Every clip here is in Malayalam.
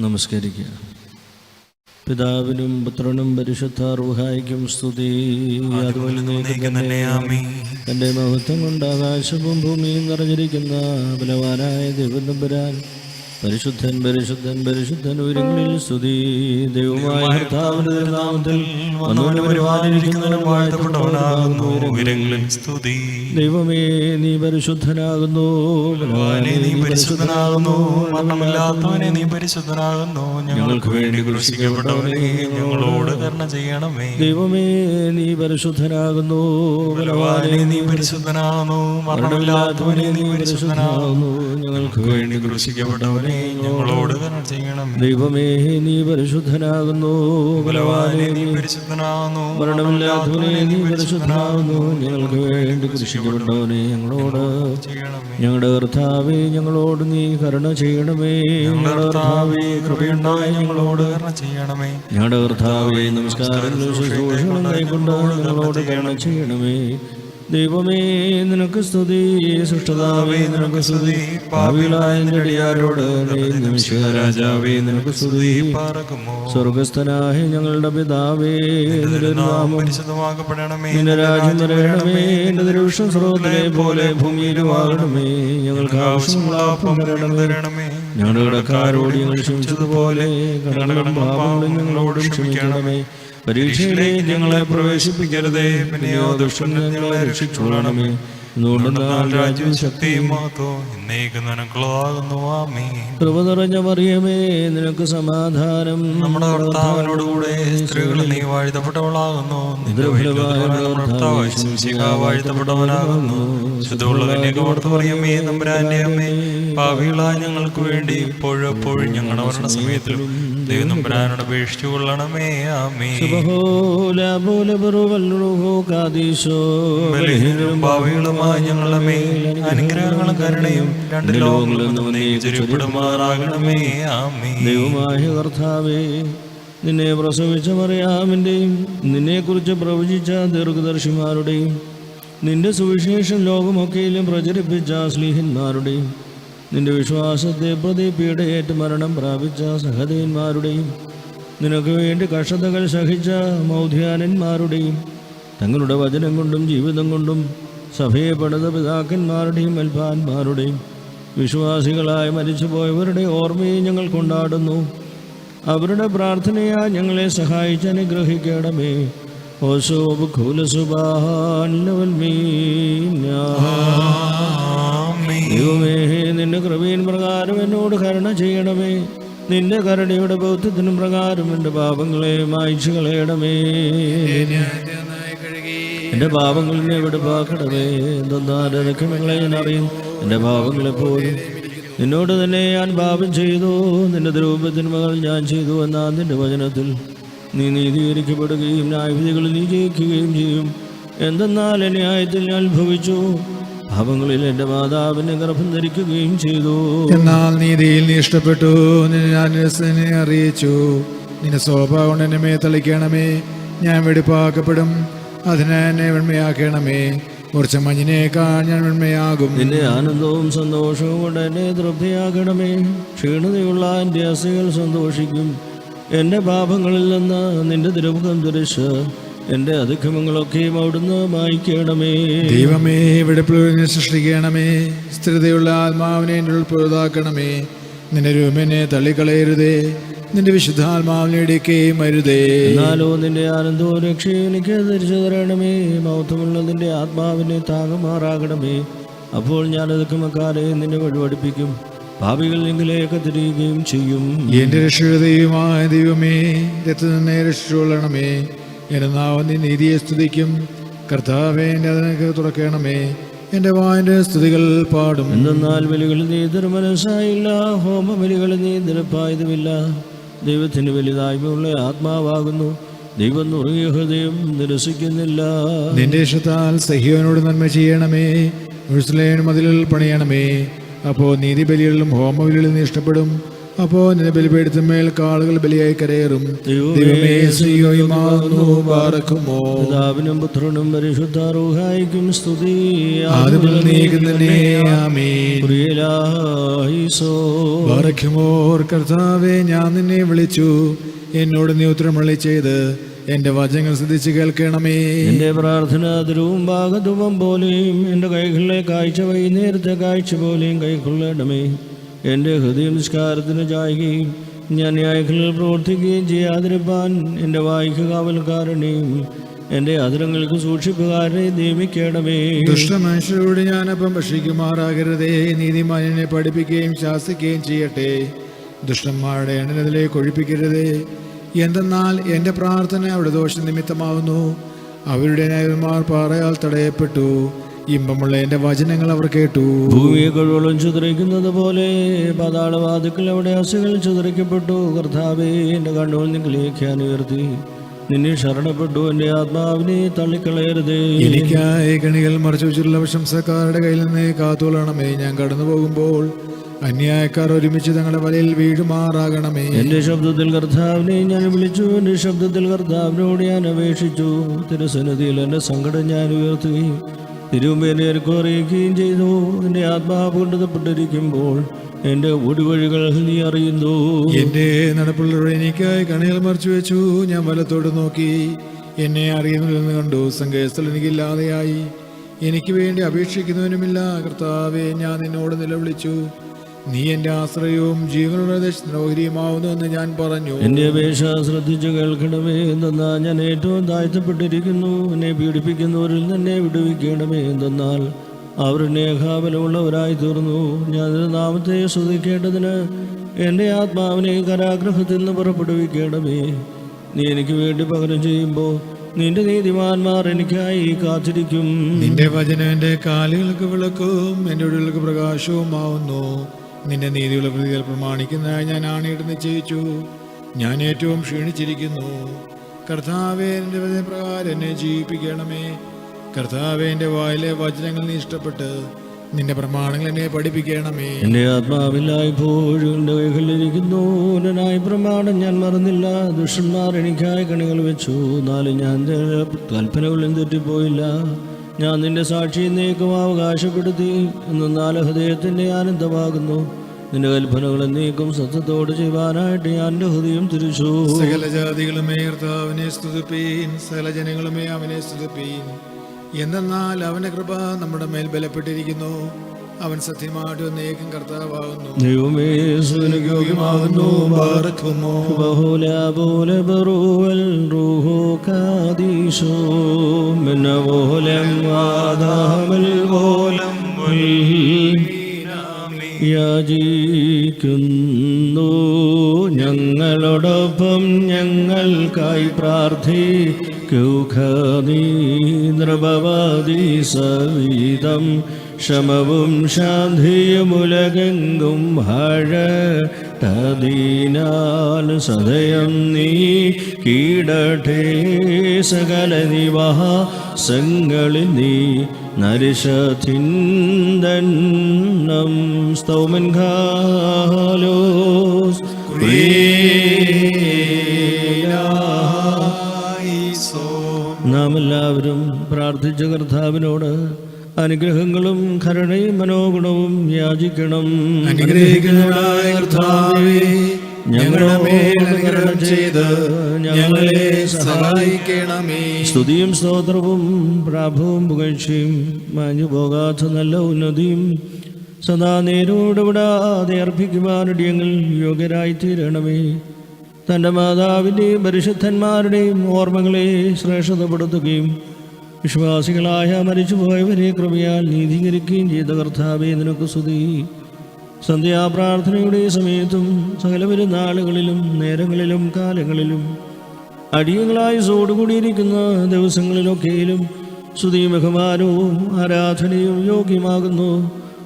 നമസ്കരിക്കുക. പിതാവിനും പുത്രനും പരിശുദ്ധ റൂഹായിക്കും സ്തുതി. അതുപോലെ തൻ്റെ മഹത്വം കൊണ്ട് ആകാശവും ഭൂമിയും നിറഞ്ഞിരിക്കുന്ന ബലവാനായ ദൈവതമ്പുരാൻ പരിശുദ്ധൻ പരിശുദ്ധൻ പരിശുദ്ധൻ ഉയരങ്ങളിൽ സ്തുതി. ദൈവമായ കർത്താവിന്റെ നാമത്തിൽ ദൈവമേ നീ പരിശുദ്ധനാകുന്നു, നീ പരിശുദ്ധനാകുന്നു, മരണമില്ലാത്തവനെ നീ പരിശുദ്ധനാകുന്നു. ഞങ്ങൾക്ക് വേണ്ടി ക്രൂശിക്കപ്പെട്ടവനെ ഞങ്ങളോട് കരുണ ചെയ്യണമേ. ദൈവമേ നീ പരിശുദ്ധനാകുന്നു, നീ പരിശുദ്ധനാകുന്നു, മരണമില്ലാത്തവനെ നീ പരിശുദ്ധനാകുന്നു. ഞങ്ങൾക്ക് വേണ്ടി ക്രൂശിക്കപ്പെട്ടവനെ ഞങ്ങളോട് കരുണ ചെയ്യണം. ദൈവമേ നീ പരിശുദ്ധനാകുന്നു, നീ പരിശുദ്ധനാകുന്നു, മരണമില്ലാത്തവനെ നീ പരിശുദ്ധനാകുന്നു. ഞങ്ങൾക്ക് വേണ്ടി ക്രൂശിക്കപ്പെട്ടവനെ ഞങ്ങളോട് ചെയ്യണമേ. ഞങ്ങളുടെ കർത്താവേ ഞങ്ങളോട് നീ കരുണ ചെയ്യണമേ. ഞങ്ങളുടെ കർത്താവേ കൃപയുണ്ടായി ഞങ്ങളോട് കരുണ ചെയ്യണമേ. ഞങ്ങളുടെ കർത്താവേ നമസ്കാരങ്ങളും ശുശ്രൂഷകളും കൈക്കൊണ്ട് ഞങ്ങളോട് കരുണ ചെയ്യണമേ. ദൈവമേ നിനക്ക് സ്തുതി, സൃഷ്ടതാവേ നിനക്ക് സ്തുതി, പാപികളായ നിന്റെ അടിയാരോട് രാജാവേ നിനക്ക് സ്തുതി. സ്വർഗസ്ഥനായ ഞങ്ങളുടെ പിതാവേ നിന്റെ നാമം പരിശുദ്ധമാക്കപ്പെടണമേ. നിന്റെ രാജ്യം വരണമേ. നിന്റെ തിരുവിഷ്ടം സ്വർഗ്ഗത്തിലെ പോലെ ഭൂമിയിലും ആകണമേ. ഞങ്ങൾക്ക് ആവശ്യമുള്ള അപ്പം തരണമേ. ഞങ്ങളുടെ കടക്കാരോട് ഞങ്ങൾ ക്ഷമിച്ചതുപോലെ കടങ്ങളും പാപങ്ങളും ഞങ്ങളോടും ക്ഷമിക്കണമേ. പരീക്ഷയിലേക്ക് ഞങ്ങളെ പ്രവേശിപ്പിക്കരുതേ, പിന്നെയോ ദുഷ്ടനിൽ ഞങ്ങളെ രക്ഷിച്ചുകൊള്ളണമേ. രാജ്യവും ശക്തിയും കൃപ നിറഞ്ഞ മറിയമേ നിനക്ക് സമാധാനം. നമ്മുടെ കർത്താവിനോടുകൂടെ സ്ത്രീകൾ നീ വാഴ്ത്തപ്പെട്ടവളാകുന്നു. വാഴ്ത്തപ്പെട്ടവനാകുന്നു. ശുദ്ധമുള്ളവനെ നമ്പുരാന്റെ അമ്മേ, പാപികളായ ഞങ്ങൾക്ക് വേണ്ടി ഇപ്പോഴെപ്പോഴും ഞങ്ങളുടെ മരണസമയത്തിലും ദൈവം നമ്പുരാനോട് അപേക്ഷിച്ചു കൊള്ളണമേ. ആമേൻ. പാപികളുമായ ഞങ്ങളുടെ മേൽ അനുഗ്രഹങ്ങളും കരുണയും രണ്ട് ലോകങ്ങളിൽ ചുരുപ്പെടുമാറാകണമേ. ആമേൻ. ദൈവമായ കർത്താവേ നിന്നെ പ്രസവിച്ച മറിയാമിൻ്റെയും നിന്നെക്കുറിച്ച് പ്രവചിച്ച ദീർഘദർശിമാരുടെയും നിന്റെ സുവിശേഷം ലോകമൊക്കെയിലും പ്രചരിപ്പിച്ച സ്ലീഹന്മാരുടെയും നിന്റെ വിശ്വാസത്തെ പ്രതി പീഡയേറ്റ് മരണം പ്രാപിച്ച സഹദേവന്മാരുടെയും നിനക്ക് വേണ്ടി കഷ്ടതകൾ സഹിച്ച മൗധ്യാനന്മാരുടെയും തങ്ങളുടെ വചനം കൊണ്ടും ജീവിതം കൊണ്ടും സഭയെ പണിത പിതാക്കന്മാരുടെയും അൽഫാന്മാരുടെയും വിശ്വാസികളായി മരിച്ചുപോയവരുടെ ഓർമ്മയെ ഞങ്ങൾ കൊണ്ടാടുന്നു. അവരുടെ പ്രാർത്ഥനയാ ഞങ്ങളെ സഹായിച്ച് അനുഗ്രഹിക്കണമേ. ദൈവമേ നിന്റെ കൃപയിൻ പ്രകാരം എന്നോട് കരുണ ചെയ്യണമേ. നിന്റെ കരുണയുടെ ബൗദ്ധത്തിനും പ്രകാരം എൻ്റെ പാപങ്ങളെ മായ്ച്ചു കളയണമേ. എൻ്റെ പാപങ്ങളിനെ വെടിപ്പാക്കണമേ. എന്തെന്നാൽ രക്ഷങ്ങളെ ഞാൻ അറിയും, എൻ്റെ പാപങ്ങളെപ്പോഴും നിന്നോട് തന്നെ ഞാൻ പാപം ചെയ്തു. നിന്റെ ദ്രൗപതിന്മകൾ ഞാൻ ചെയ്തു എന്നാൽ നിന്റെ വചനത്തിൽ നീ നീതീകരിക്കപ്പെടുകയും ന്യായവിധികളിൽ നീ ജയിക്കുകയും ചെയ്യും. എന്തെന്നാൽ ന്യായത്തിൽ ഞാൻ ഉത്ഭവിച്ചു, പാപങ്ങളിൽ എൻ്റെ മാതാവിനെ ഗർഭം ധരിക്കുകയും ചെയ്തു. എന്നാൽ നീതിയിൽ നീ ഇഷ്ടപ്പെട്ടു, നിന്നെ അറിയിച്ചു. നിന്റെ സ്വഭാവം കൊണ്ട് എന്നെ മേ തളിക്കണമേ. ഞാൻ വെടിപ്പാക്കപ്പെടും, അതിനെ എന്നെ വെണ്മയാക്കണമേ. കുറച്ച് മഞ്ഞിനേക്കാൾ ഞാൻ വെണ്മയാകും. നിന്റെ ആനന്ദവും സന്തോഷവും കൊണ്ട് എന്നെ തൃപ്തിയാക്കണമേ. ക്ഷീണതയുള്ള എൻ്റെ അസ്ഥികൾ സന്തോഷിക്കും. എൻ്റെ പാപങ്ങളിൽ നിന്ന് നിന്റെ തിരുമുഖം ധരിച്ച് എൻ്റെ അതിക്രമങ്ങളൊക്കെയും അവിടുന്ന് മായ്ക്കണമേ. ദൈവമേ വെടിപ്പിനെ സൃഷ്ടിക്കണമേ. സ്ഥിരതയുള്ള ആത്മാവിനെ എൻ്റെ ഉൾപ്പെടുതാക്കണമേ. നിന്റെ രൂപനെ തള്ളിക്കളയരുതേ, നിന്റെ വിശുദ്ധാത്മാവിനെ ഇടിക്കുകയും അരുതേ. എന്നാലോ നിന്റെ ആനന്ദവും രക്ഷയും എനിക്ക് തിരിച്ചു തരണമേ. മഹത്വമുള്ള നിന്റെ ആത്മാവിനെ താങ്ങുമാറാകണമേ. അപ്പോൾ ഞാൻ അതിക്രമക്കാരെ നിന്നെ വഴിപഠിപ്പിക്കും, പാപികൾ നിങ്ങളിലേക്ക് തിരിയുകയും ചെയ്യും. എന്റെ രക്ഷകതയുമായ ദൈവമേ, രക്തനെ രക്ഷിച്ചുകൊള്ളണമേ. എന്റെ നാവ് നീ നീതിയെ സ്തുതിക്കും. കർത്താവേ എൻ്റെ അതിനൊക്കെ തുറക്കണമേ. എൻ്റെ വായന്റെ സ്തുതികൾ പാടും. എന്തെന്നാൽ ബലികളിൽ നീ ദുർമനസ്സായില്ല, ഹോമബലികളിൽ നീ നിരപ്പായതുമില്ല. ദൈവത്തിന് വലുതായ്മയുള്ള ആത്മാവാകുന്നു. ദൈവം നുറുങ്ങിയ ഹൃദയം നിരസിക്കുന്നില്ല. നിന്റെ ഇഷ്ടത്താൽ സഹ്യോനോട് നന്മ ചെയ്യണമേ. യെരൂശലേം മതിലുകൾ പണിയണമേ. അപ്പോൾ നീതിബലികളിലും ഹോമബലികളിലും നീ ഇഷ്ടപ്പെടും. അപ്പോൾ നിന്റെ ബലിപീഠത്തിന്മേൽ കാളുകൾ ബലിയായി കരയേറും. ദൈവമേ സിയോയുമാകുന്നു പാർക്കുമോ. പിതാവിനും പുത്രനും പരിശുദ്ധ റൂഹായിക്കും സ്തുതി. ആദിമുതൽ നീക്കുന്നേ ആമേൻ. പാർക്കുമോർ. കർത്താവേ, ഞാൻ നിന്നെ വിളിച്ചു, എന്നോട് നീ ഉത്തരമള്ളി ചെയ്ത് എന്റെ വചനങ്ങൾ ശ്രദ്ധിച്ച് കേൾക്കണമേ. എന്റെ പ്രാർത്ഥന ധ്രുവും ഭാഗധൂപം പോലെയും എന്റെ കൈകളിലെ കാഴ്ച വൈകുന്നേരത്തെ കാഴ്ച പോലെയും കൈക്കൊള്ളണമേ. എൻ്റെ ഹൃദയം നിസ്കാരത്തിന് ചായുകയും ഞാൻ ന്യായങ്ങളിൽ പ്രവർത്തിക്കുകയും ചെയ്യാതിരിപ്പാൻ എൻ്റെ വായിക്ക് കാവൽക്കാരനെയും എൻ്റെ അതിരങ്ങൾക്ക് സൂക്ഷിപ്പുകാരനെ നിയമിക്കണമേ. ദുഷ്ടമനുഷ്യരോട് ഞാനപ്പം ഭക്ഷിക്കുമാറാകരുതേ. നീതിമാനെ പഠിപ്പിക്കുകയും ശാസിക്കുകയും ചെയ്യട്ടെ. ദുഷ്ടന്മാരുടെ എണ്ണത്തിലേക്ക് ഒഴിപ്പിക്കരുതേ. എന്തെന്നാൽ എൻ്റെ പ്രാർത്ഥന അവിടെ ദോഷനിമിത്തമാവുന്നു. അവരുടെ ന്യായന്മാർ പാറയാൽ തടയപ്പെട്ടു. ഇമ്പമുള്ള എൻ്റെ വചനങ്ങൾ അവർ കേട്ടു. ഭൂമിയെ കഴിവോളം ചിതറിക്കുന്നത് പോലെ പാതാളവാതിക്കൽ അവിടെ അസുകൾ ചിതറിക്കപ്പെട്ടു. കർത്താവേ, എൻ്റെ കണ്ണുകൾ നിങ്ങളിലേക്ക് ഉയർത്തി നിന്നെ ശരണപ്പെട്ടു. എൻ്റെ ആത്മാവിനെ തള്ളിക്കളയരുതേ. എനിക്കായി കണികൾ മറച്ചു വെച്ചിട്ടുള്ള പ്രശംസക്കാരുടെ കയ്യിൽ നിന്ന് കാത്തോളണമേ. ഞാൻ കടന്നു പോകുമ്പോൾ അന്യായക്കാർ ഒരുമിച്ച് തങ്ങളുടെ വലയിൽ വീഴുമാറാകണമേ. എന്റെ ശബ്ദത്തിൽ കർത്താവിനെ ഞാൻ വിളിച്ചു. എന്റെ ശബ്ദത്തിൽ കർത്താവിനോട് ഞാൻ അപേക്ഷിച്ചു. തിരുസന്നിധിയിൽ എന്റെ സങ്കടം ഞാൻ ഉയർത്തുകയും തിരുമുമ്പേനെ അറിയിക്കുകയും ചെയ്തു. എന്റെ ആത്മാവ് കൊണ്ടുതപ്പെട്ടിരിക്കുമ്പോൾ എന്റെ ഒടുവഴികൾ നീ അറിയുന്നു. എന്റെ നടപ്പുള്ളവരുടെ എനിക്കായി കണികൾ മറച്ചു വെച്ചു. ഞാൻ വലത്തോട് നോക്കി, എന്നെ അറിയുന്നതിൽ കണ്ടു. സങ്കേതസ്ഥൽ എനിക്കില്ലാതെയായി. എനിക്ക് വേണ്ടി അപേക്ഷിക്കുന്നവനുമില്ല. കർത്താവേ, ഞാൻ നിന്നോട് നിലവിളിച്ചു. നീ എന്റെ ആശ്രയവും ജീവനുള്ള ദേശത്തിനോഹരിയുമാവുന്നു എന്ന് ഞാൻ പറഞ്ഞു. എന്റെ അപേക്ഷ ശ്രദ്ധിച്ചു കേൾക്കണമേ. എന്തെന്നാൽ ഞാൻ ഏറ്റവും താഴ്ത്തപ്പെട്ടിരിക്കുന്നു. എന്നെ പീഡിപ്പിക്കുന്നവരിൽ തന്നെ വിടുവിക്കണമേ. എന്തെന്നാൽ അവർ എന്നെ കാവലമുള്ളവരായി തീർന്നു. ഞാൻ നാമത്തെ സ്തുതിക്കേണ്ടതിന് എൻ്റെ ആത്മാവിനെ കാരാഗൃഹത്തിൽ നിന്ന് പുറപ്പെടുവിക്കണമേ. നീ എനിക്ക് വേണ്ടി പകരം ചെയ്യുമ്പോൾ നിന്റെ നീതിമാന്മാർ എനിക്കായി കാത്തിരിക്കും. നിന്റെ വചനം എൻ്റെ കാലുകൾക്ക് വിളക്കും എൻ്റെ ഉള്ളിലേക്ക് പ്രകാശവുമാവുന്നു. നിന്റെ നീതിയുള്ള പ്രതികൾ പ്രമാണിക്കുന്നതായി ഞാൻ ആണയിട്ട് നിശ്ചയിച്ചു. ഞാൻ ഏറ്റവും ക്ഷീണിച്ചിരിക്കുന്നു. കർത്താവേ, എൻ്റെ പ്രകാരം എന്നെ ജീവിപ്പിക്കണമേ. കർത്താവേ, എൻ്റെ വായിലെ വചനങ്ങൾ നീ ഇഷ്ടപ്പെട്ട് നിന്റെ പ്രമാണങ്ങൾ എന്നെ പഠിപ്പിക്കണമേ. എൻ്റെ ആത്മാവില്ലായ്പോഴും എൻ്റെ കൈകളിലിരിക്കുന്നു. ായി പ്രമാണം ഞാൻ മറന്നില്ല. ദുഷ്ടന്മാർ എനിക്കായി കണികൾ വെച്ചു. എന്നാലും ഞാൻ കൽപ്പനകളിൽ തെറ്റിപ്പോയില്ല. ഞാൻ നിന്റെ സാക്ഷി നീക്കം അവകാശപ്പെടുത്തി. എന്നാൽ ഹൃദയത്തിൻ്റെ ആനന്ദമാകുന്നു. നിന്റെ കൽപ്പനകൾ നീക്കും സത്യത്തോട് ചെയ്യുവാനായിട്ട് ഞാൻ എൻ്റെ ഹൃദയം തിരിച്ചു. സകല ജാതികളുമേ കർത്താവിനെ സ്തുതിപ്പീൻ. സകല ജനങ്ങളുമേ അവനെ സ്തുതിപ്പീൻ. എന്തെന്നാൽ അവന്റെ കൃപ നമ്മുടെ മേൽ ബലപ്പെട്ടിരിക്കുന്നു. അവൻ സത്യമായിട്ട് എന്നേക്കും കർത്താവാകുന്നു. ദൈവമേ, സുനയോഗ്യമാകുന്നു. ബാറക്കുമോ. ബഹുല പോലെ ബറുവൽ റൂഹോ കാദീശോ മിനവോലം വാദാമൽ വോലം യാചിക്കുന്നു. ഞങ്ങളോടൊപ്പം ഞങ്ങൾക്കായി പ്രാർത്ഥിക്കുക. നൃപവാദി സവിധം ക്ഷമവും ശാന്തിയുമുലകെങ്കും ഹഴതീനാൽ സദയം നീ കീടട്ടെ. സകല നിവാസങ്ങളിൽ നീ നരിശത്തിന്ദന്നം സ്തൗമൻ ഖാലോസ്. നാം എല്ലാവരും പ്രാർത്ഥിച്ച കർത്താവിനോട് അനുഗ്രഹങ്ങളും കരുണയും മനോഗുണവും യാചിക്കണം. അനുഗ്രഹിക്കുന്നവനായ കർത്താവേ, ഞങ്ങളുടെ മേൽ അനുഗ്രഹം ചെയ്ത് ഞങ്ങളെ സഹായിക്കണമേ. സ്തുതിയും സ്തോത്രവും പ്രാഭവും പുകഴ്ചയും മാഞ്ഞു പോകാത്ത നല്ല ഉന്നതിയും സദാ നേരോടുവിടാതെ അർപ്പിക്കുവാനടിയങ്ങൾ യോഗ്യരായി തീരണമേ. തൻ്റെ മാതാവിൻ്റെയും പരിശുദ്ധന്മാരുടെയും ഓർമ്മകളെ ശ്രേഷ്ഠതപ്പെടുത്തുകയും വിശ്വാസികളായ മരിച്ചുപോയവരെ കൃപയാൽ നീതീകരിക്കുകയും ചെയ്ത കർത്താവേ, നിനക്ക് സ്തുതി. സന്ധ്യാപ്രാർത്ഥനയുടെ സമയത്തും സകല പെരുന്നാളുകളിലും നേരങ്ങളിലും കാലങ്ങളിലും അടിയങ്ങളായി സോടുകൂടിയിരിക്കുന്ന ദിവസങ്ങളിലൊക്കെയിലും സ്തുതിയും ബഹുമാനവും ആരാധനയും യോഗ്യമാകുന്നു.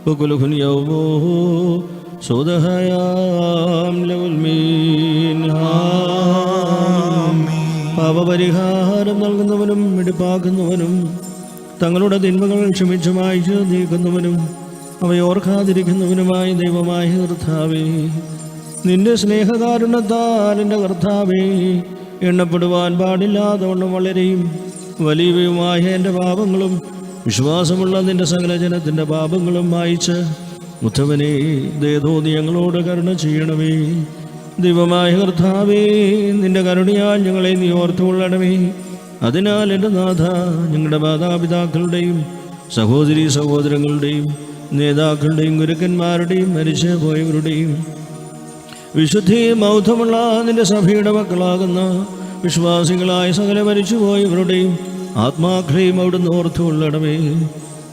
ബകുലുഹുനിയൗമോ സ്വദഹയാം ലൗൽമീൻ. പാപപരിഹാരം നൽകുന്നവനും വെടിപ്പാക്കുന്നവനും തങ്ങളുടെ തിന്മകൾ ക്ഷമിച്ചു മായ്ച്ചു നീക്കുന്നവനും അവയോർക്കാതിരിക്കുന്നവനുമായ ദൈവമായ കർത്താവേ, നിന്റെ സ്നേഹകാരുണ്യത്താൽ എൻ്റെ കർത്താവേ, എണ്ണപ്പെടുവാൻ പാടില്ലാത്തവണ്ണം വളരെയും വലിയവയുമായ എൻ്റെ പാപങ്ങളും വിശ്വാസമുള്ള നിന്റെ സകല ജനത്തിൻ്റെ പാപങ്ങളും മായിച്ച് ഉത്തമനെ ദയതോന്നി ഞങ്ങളോട് കരുണ ചെയ്യണമേ. ദൈവമായ കർത്താവേ, നിന്റെ കരുണയാൽ ഞങ്ങളെ നീ ഓർത്തുകൊള്ളണമേ. അതിനാൽ എൻ്റെ നാഥ, ഞങ്ങളുടെ മാതാപിതാക്കളുടെയും സഹോദരീ സഹോദരങ്ങളുടെയും നേതാക്കളുടെയും ഗുരുക്കന്മാരുടെയും മരിച്ചു പോയവരുടെയും വിശുദ്ധിയും മൗഢ്യമുള്ള നിന്റെ സഭയുടെ മക്കളാകുന്ന വിശ്വാസികളായ സകല മരിച്ചുപോയവരുടെയും ആത്മാക്കളെയും അവിടുന്ന് ഓർത്തുകൊള്ളണമേ.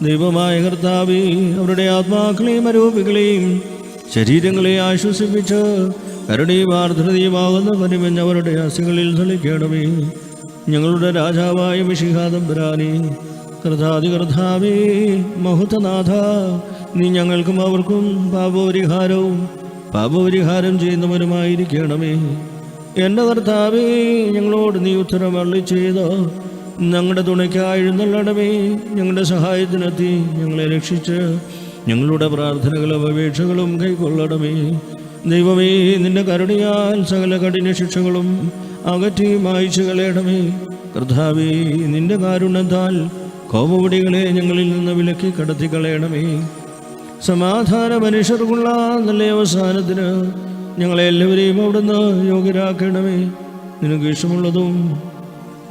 ദൈവമായ കർത്താവേ, അവരുടെ ആത്മാക്കളെയും അരൂപികളെയും ശരീരങ്ങളെ ആശ്വസിപ്പിച്ച് കരുണയും ആർദ്രതയുമാകുന്ന പരിമഞ്ഞ് അവരുടെ അസ്ഥികളിൽ തളിക്കണമേ. ഞങ്ങളുടെ രാജാവായ മിശിഹാ തമ്പുരാനേ, കർത്താവേ, മഹത്വനാഥ, നീ ഞങ്ങൾക്കും അവർക്കും പാപപരിഹാരം ചെയ്യുന്നവരുമായിരിക്കണമേ. എൻ്റെ കർത്താവേ, ഞങ്ങളോട് നീ ഉത്തരം അരുളി ചെയ്ത് ഞങ്ങളുടെ തുണയ്ക്കായി എഴുന്നള്ളണമേ. ഞങ്ങളുടെ സഹായത്തിനെത്തി ഞങ്ങളെ രക്ഷിച്ച് ഞങ്ങളുടെ പ്രാർത്ഥനകളും അപേക്ഷകളും കൈക്കൊള്ളണമേ. ദൈവമേ, നിന്റെ കരുണയാൽ സകല കഠിന ശിക്ഷകളും അകറ്റി മായ്ച്ചു കളയണമേ. കർത്താവേ, നിന്റെ കാരുണ്യത്താൽ കോപവടികളെ ഞങ്ങളിൽ നിന്ന് വിലക്കി കടത്തി കളയണമേ. സമാധാന മനുഷ്യർക്കുള്ള നല്ല അവസാനത്തിന് ഞങ്ങളെല്ലാവരെയും അവിടുന്ന് യോഗ്യരാക്കണമേ. നിനക്ക് ഇഷ്ടമുള്ളതും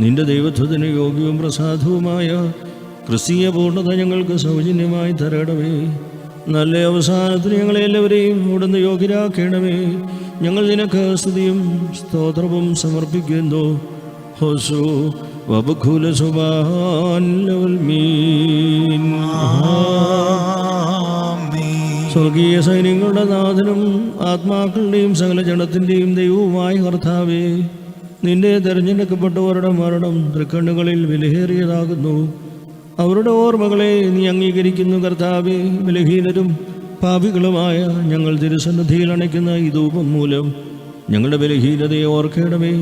നിന്റെ ദൈവത്വത്തിന് യോഗ്യവും പ്രസാദവുമായ ക്രിസ്തീയ പൂർണ്ണത ഞങ്ങൾക്ക് സൗജന്യമായി തരണമേ. നല്ല അവസാനത്തിന് ഞങ്ങളെല്ലാവരെയും അവിടുന്ന് യോഗ്യരാക്കണമേ. ഞങ്ങൾ നിനക്ക് സ്തുതിയും സ്തോത്രവും സമർപ്പിക്കുന്നു. ഹോസു വബഖുല സുബ്ഹാൻ ലവൽമീൻ. സ്വർഗീയ സൈന്യങ്ങളുടെ നാഥനും ആത്മാക്കളുടെയും സകല ജനത്തിൻ്റെയും ദൈവവുമായ കർത്താവേ, നിന്റെ തെരഞ്ഞെടുക്കപ്പെട്ടവരുടെ മരണം തൃക്കണ്ണുകളിൽ വിലയേറിയതാകുന്നു. അവരുടെ ഓർമ്മകളെ നീ അംഗീകരിക്കുന്നു. കർത്താവേ, ബലഹീനരും പാപികളുമായ ഞങ്ങൾ തിരുസന്നിധിയിൽ അണയ്ക്കുന്ന ഈ ധൂപം മൂലം ഞങ്ങളുടെ ബലഹീനതയെ ഓർക്കണമേ.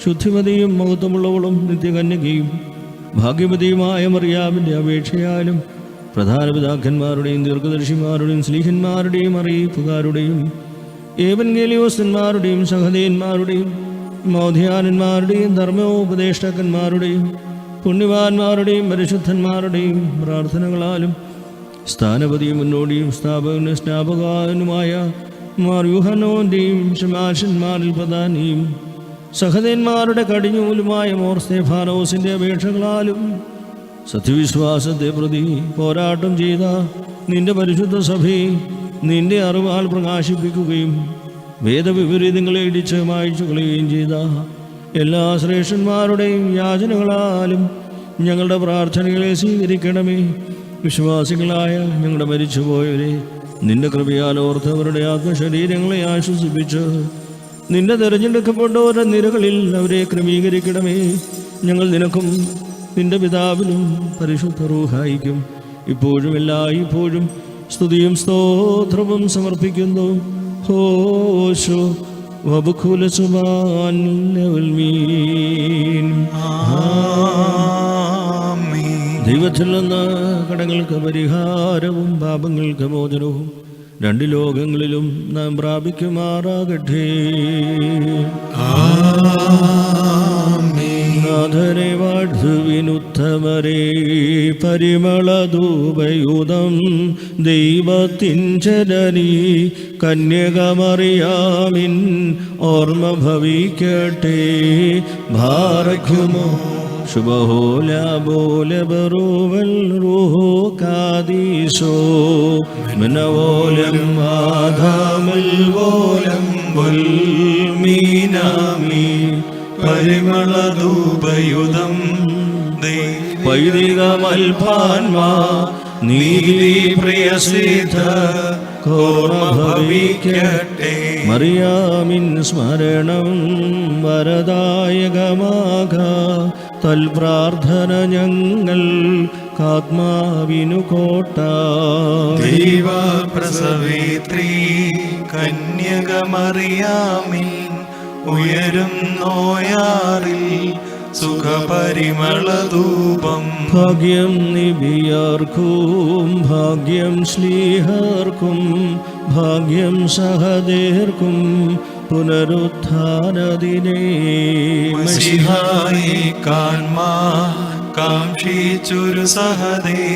ശുദ്ധിമതിയും മഹത്വമുള്ളവളും നിത്യകന്യകയും ഭാഗ്യവതിയുമായ മറിയാമിൻ്റെ അപേക്ഷയാലും പ്രധാന പിതാക്കന്മാരുടെയും ദീർഘദർശിമാരുടെയും സ്ലീഹന്മാരുടെയും അറിയിപ്പുകാരുടെയും ഏവൻഗേലിയോസ്തന്മാരുടെയും സഹദേന്മാരുടെയും മൗധ്യാനന്മാരുടെയും ധർമ്മോപദേഷ്ടാക്കന്മാരുടെയും പുണ്യവാന്മാരുടെയും പരിശുദ്ധന്മാരുടെയും പ്രാർത്ഥനകളാലും സ്ഥാനപതിയും മുന്നോടിയും സ്നാപകനുമായ മാർ യൂഹന്നോന്റെയും ശമാശന്മാരിൽ പ്രധാനിയും സഹദേന്മാരുടെ കടിഞ്ഞൂലുമായ മോർ സ്തെഫാനോസിന്റെ അപേക്ഷകളാലും സത്യവിശ്വാസത്തെ പ്രതി പോരാട്ടം ചെയ്ത നിന്റെ പരിശുദ്ധ സഭയെ നിന്റെ അറിവാൽ പ്രകാശിപ്പിക്കുകയും വേദവിപരീതങ്ങളെ ഇടിച്ച് മായ്ച്ചു കളയുകയും ചെയ്ത എല്ലാ ശ്രേഷ്ഠന്മാരുടെയും യാചനകളാലും ഞങ്ങളുടെ പ്രാർത്ഥനകളെ സ്വീകരിക്കണമേ. വിശ്വാസികളായ ഞങ്ങളുടെ മരിച്ചുപോയവരെ നിന്റെ കൃപയാൽ ഓർത്തവരുടെ ആത്മശരീരങ്ങളെ ആശ്വസിപ്പിച്ച് നിന്റെ തിരഞ്ഞെടുക്കപ്പെട്ടവരുടെ നിരകളിൽ അവരെ ക്രമീകരിക്കണമേ. ഞങ്ങൾ നിനക്കും നിന്റെ പിതാവിനും പരിശുദ്ധ റൂഹായിക്കും ഇപ്പോഴും എല്ലായ്പ്പോഴും സ്തുതിയും സ്തോത്രവും സമർപ്പിക്കുന്നു. ഹോശോ വബഖുല സുബ്ഹാൻ ലവൽമീൻ. ദൈവത്തിൽ നിന്ന് കടങ്ങൾക്ക് പരിഹാരവും പാപങ്ങൾക്ക് മോചനവും രണ്ട് ലോകങ്ങളിലും നാം പ്രാപിക്കുമാറാകട്ടെ. നാഥനെ വാഴ്ത്തുവിനുത്തമരേ, പരിമളധൂപയുധം ദൈവത്തിൻ ജനനി കന്യകമറിയാമിൻ ഓർമ്മ ഭവിക്കട്ടെ. ഭാരക്കുമോ ശുഭഹോല ബോല ബറൂവൽ റൂഹോ കാദീസോ മനവോലം ആധാമൽ വോലം വൽ മീനാമി പരിമളധൂപയുധം പൈതികമൽപാൻമാ നീതി പ്രിയസിദ്ധ ഓർമ്മ ഭവിക്കട്ടെ. മറിയാമിൻ സ്മരണം വരദായകമാക തൽപ്രാർത്ഥന ഞങ്ങൾ കാത്മാവിനു കോട്ട. ദൈവപ്രസവേത്രീ കന്യകമറിയാമിൻ ഉയരും നോയാറിൽ സുഖപരിമളധൂപം. ഭാഗ്യം നിബിയാർക്കും ഭാഗ്യം ശ്ലീഹർക്കും ഭാഗ്യം സഹദേർക്കും പുനരുത്ഥാനദിനേ. മശിഹായെ കാൺമാൻ കാക്ഷിച്ചൊരു സഹദേ,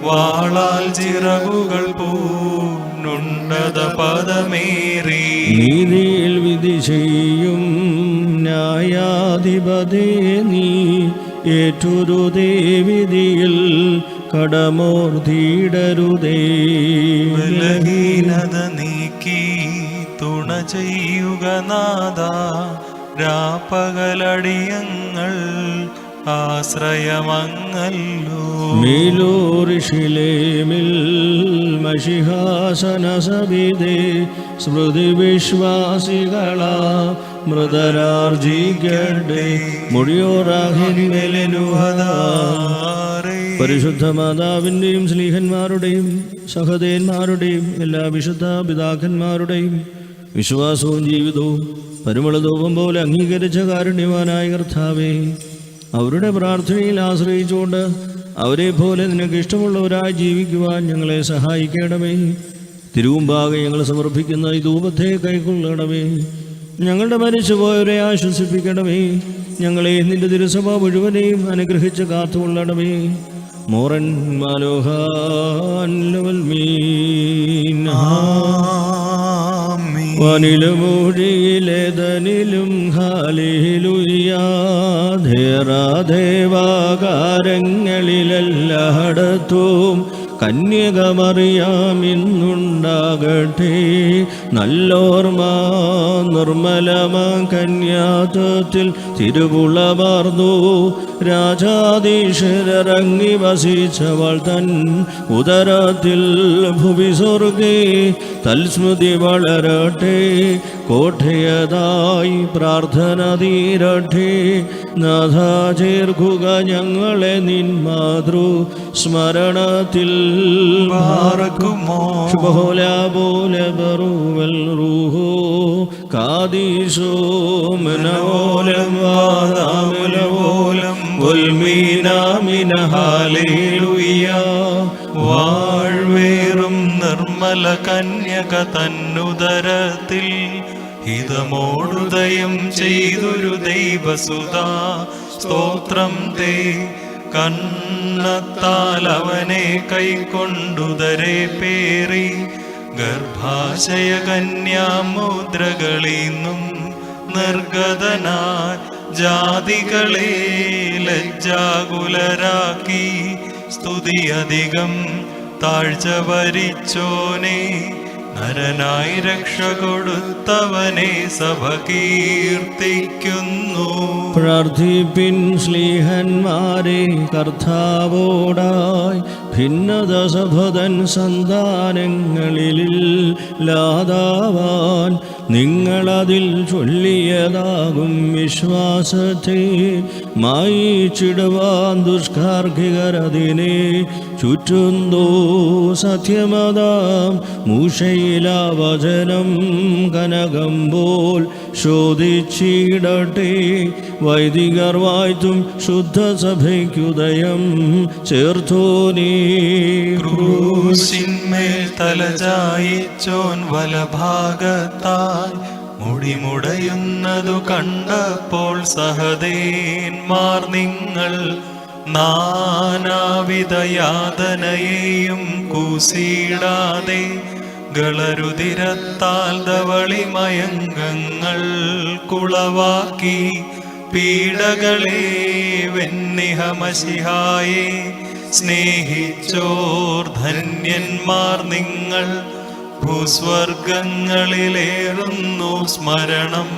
വാളാൽ ചിറകുകൾ പൂന്നുണ്ടത പദമേറി. നീതിയിൽ വിധി ചെയ്യും ന്യായാധിപതേ, നീ ഏറ്റുരുതേ വിധിയിൽ കടമോർത്തിയിടരുതേ. ബലഹീനത നീക്കി തുണ ചെയ്യുക നാഥ, രാപ്പകലടിയങ്ങൾ ആശ്രയമങ്ങല്ലോ. മേലോറിഷിലേമിൽ മഷിഹാസന സവിതേ, സ്മൃതി വിശ്വാസികളാ മൃതരാർജിക്കട്ടെ. പരിശുദ്ധ മാതാവിൻ്റെയും സ്ലീഹന്മാരുടെയും സഹദേന്മാരുടെയും എല്ലാ വിശുദ്ധ പിതാക്കന്മാരുടെയും വിശ്വാസവും ജീവിതവും പരിമളധൂപം പോലെ അംഗീകരിച്ച കാരുണ്യവാനായ കർത്താവേ, അവരുടെ പ്രാർത്ഥനയിൽ ആശ്രയിച്ചുകൊണ്ട് അവരെ പോലെ നിനക്ക് ഇഷ്ടമുള്ളവരായി ജീവിക്കുവാൻ ഞങ്ങളെ സഹായിക്കണമേ. തിരുവുമ്പാകെ ഞങ്ങൾ സമർപ്പിക്കുന്ന ഈ ധൂപത്തെ കൈക്കൊള്ളണമേ. ഞങ്ങളുടെ മരിച്ചുപോയവരെ ആശ്വസിപ്പിക്കണമേ. ഞങ്ങളെ നിന്റെ തിരുസഭ മുഴുവനെയും അനുഗ്രഹിച്ച് കാത്തുകൊള്ളണമേ. മോറൻ മാലോഹാൻ ലവൽമീൻ. വാനിലും ഊഴിയിലേതനിലും ഹാലേലുയ്യാ. ദേവാകാരങ്ങളിലെല്ലായിടത്തും കന്യകമറിയാമിന്നുണ്ടാകട്ടെ. നല്ലോർമ്മ നിർമ്മലമാ കന്യാത്വത്തിൽ തിരുവുളമാർന്നു. രാജാധീശരങ്ങി വസിച്ചവൾ തൻ ഉദരത്തിൽ ഭുവി സ്വർഗേ തൽസ്മൃതി വളരട്ടെ. കോട്ടയതായി പ്രാർത്ഥന തീരട്ടെ. നാഥ ചേർക്കുക ഞങ്ങളെ നിൻ മാതൃ സ്മരണത്തിൽ. വാഴ്വേറും നിർമ്മല കന്യക തന്നുദരത്തിൽ ഹിതമോടുദയം ചെയ്തൊരു ദൈവസുതാ സ്തോത്രം തേ. കണ്ണത്താൽ അവനെ കൈക്കൊണ്ടുദരെ പേറി ഗർഭാശയ കന്യാമുദ്രകളീന്നും നിർഗതനായി ജാതികളെ ലജ്ജാകുലരാക്കി. സ്തുതി അധികം താഴ്ച വരിച്ചോനെ, നരനായി രക്ഷ കൊടുത്തവനെ സഭ കീർത്തിക്കുന്നു. പ്രാർത്ഥിപ്പിൻ ശ്ലീഹന്മാരെ കർത്താവോടായി. ഭിന്നത സഭതൻ സന്താനങ്ങളിൽ ലാതാവാൻ നിങ്ങളതിൽ ചൊല്ലിയതാകും വിശ്വാസത്തെ മായിച്ചിടുവാൻ ദുഷ്കാർഹികരതിനെ ചുറ്റുന്തോ. സത്യമതാം മൂഷയിലാ വചനം കനകം പോൽ ശോധിച്ചിടട്ടെ. വൈദികർ വാഴ്ത്തും ശുദ്ധ സഭയ്ക്കുദയം ചേർത്തോനീ. ക്രൂശിന്മേൽ തലചായിച്ചോൻ വലഭാഗത്തായി മുടിമുടയുന്നതു കണ്ടപ്പോൾ സഹദേന്മാർ നിങ്ങൾ നാനാവിധ യാതനയെയും കൂസിടാതെ ഗളരുതിരത്താൽ ധവളിമയങ്കങ്ങൾ കുളവാക്കി. പീഡകളെ വെന്നിഹമശിഹായെ സ്നേഹിച്ചോർ ധന്യന്മാർ നിങ്ങൾ. ഭൂസ്വർഗങ്ങളിലേറുന്നു സ്മരണം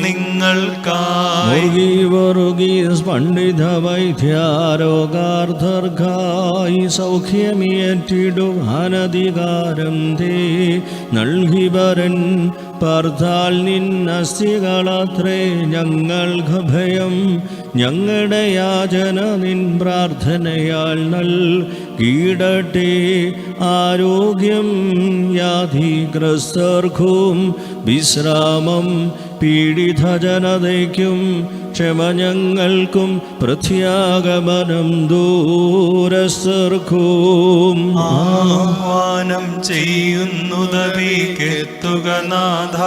നിങ്ങൾക്കായി. പണ്ഡിത വൈദ്യാരോഗാർത്ഥർക്കായി സൗഖ്യമിയറ്റിടുവാനധികാരം തേ നൽകിവരൻ. പാർത്താൽ നിന്നസ്തികളത്രേ ഞങ്ങൾക്ക് ഭയം. ഞങ്ങളുടെ യാചന നിൻ പ്രാർത്ഥനയാൽ നൽകിയിടട്ടെ. ആരോഗ്യം വ്യാധിഗ്രസ്തർക്കും വിശ്രാമം പീഡിത ജനതയ്ക്കും ക്ഷമ ഞങ്ങൾക്കും പ്രത്യാഗമനം ദൂരസ്ഥർക്കും. ആഹ്വാനം ചെയ്യുന്നുദവിക്കെത്തുക നാഥ,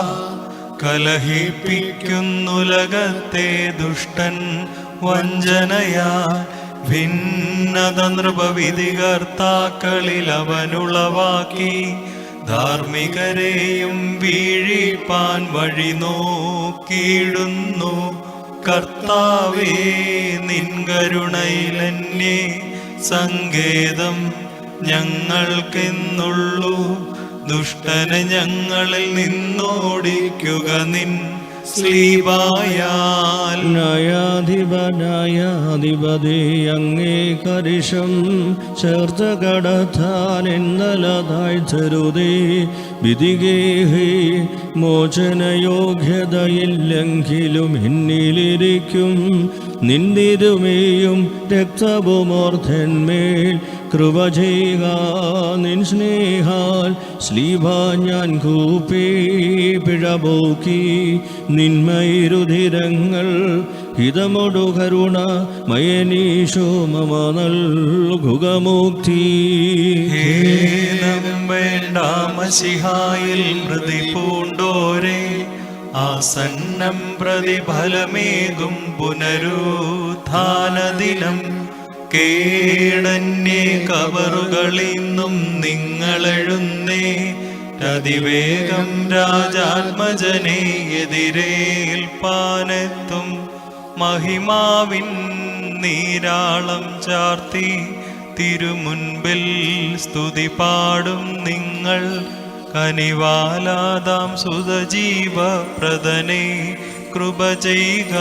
കലഹിപ്പിക്കുന്നുലകത്തെ ദുഷ്ടൻ വഞ്ചനയാ. ഭിന്നത നൃപവിധികർത്താക്കളിൽ അവനുളവാക്കി, ധാർമ്മികരെയും വീഴിപ്പാൻ വഴി നോക്കിയിടുന്നു. കർത്താവേ, നിൻ കരുണയിലെന്നെ സങ്കേതം ഞങ്ങൾക്കെന്നുള്ളൂ. ദുഷ്ടനെ ഞങ്ങളിൽ നിന്നോടിക്കുക നിൻ സ്ലീബായാൽ. ന്യായാധിപതി അങ്ങേ കരിശം ചേർത്ത കടത്താൻ എന്നലതായി തരുതേ. വിധികേഹി മോചനയോഗ്യതയില്ലെങ്കിലും എന്നിലിരിക്കും നിന്ദിരുമേയും രക്തവുമോർദ്ധന്മേൽ കൃപ ചെയ്യുക. നിൻ സ്നേഹാൽ സ്ലീബ ഞാൻ കൂപ്പി പിഴപോക്കി. നിന്മയിരുധിരങ്ങൾ ഹിതമൊടു കരുണ മയനീശോ മമ നൽകുകമുക്തി. മശിഹായിൽ മൃതി പൂണ്ടോരെ ആസന്നം പ്രതിഫലമേകും പുനരുത്ഥാനദിനം. കേടന്യേ കവറുകളിന്നും നിങ്ങളെഴുന്നേ. അതിവേഗം രാജാത്മജനെ എതിരേൽപ്പാനെത്തും. മഹിമാവിൻ നീരാളം ചാർത്തി തിരുമുൻപിൽ സ്തുതി പാടും നിങ്ങൾ. കനിവാലാദാം സുതജീവപ്രദനെ കൃപ ചെയ്യുക.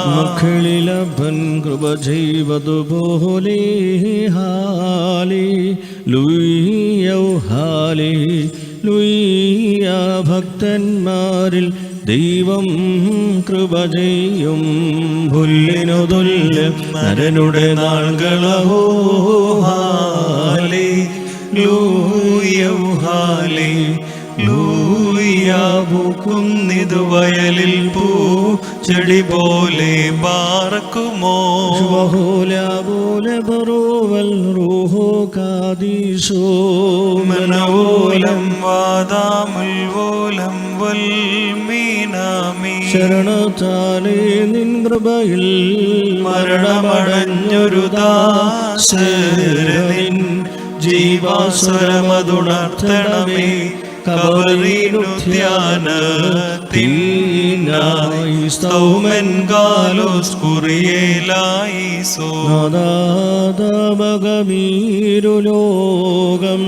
മക്കളിലഭൻ കൃപ ചെയ്വതുപോലെ ഹാലി ലൂയ്യ ഹാലി ലൂയ്യ. ഭക്തന്മാരിൽ ദൈവം കൃപ ചെയ്യും. പുല്ലിനു തുല്യം നരനുടെ നാൾകളഹോ ഹാലി ലൂയ്യ ഹാലി ലൂയ്യ. പൂക്കുന്നിതു വയലിൽ പൂ ചെടി പോലെ പാർക്കുമോ. പോലെ ബറോവൽ റൂഹോ കാദീശോ. മനവോലം വാദാമുൽവോലം വൽമീനാമി. ശരണത്താലേ നിൻ കൃപയിൽ മരണമടഞ്ഞൊരു ദാസരിൻ ജീവാസുരമതുണർത്തണമേ. കബറിനുദ്യാനത്തിനായി സ്തൗമൻ ഗാലോസ് കുറിയേലായിസോ. നാദാതമകമീരുലോകം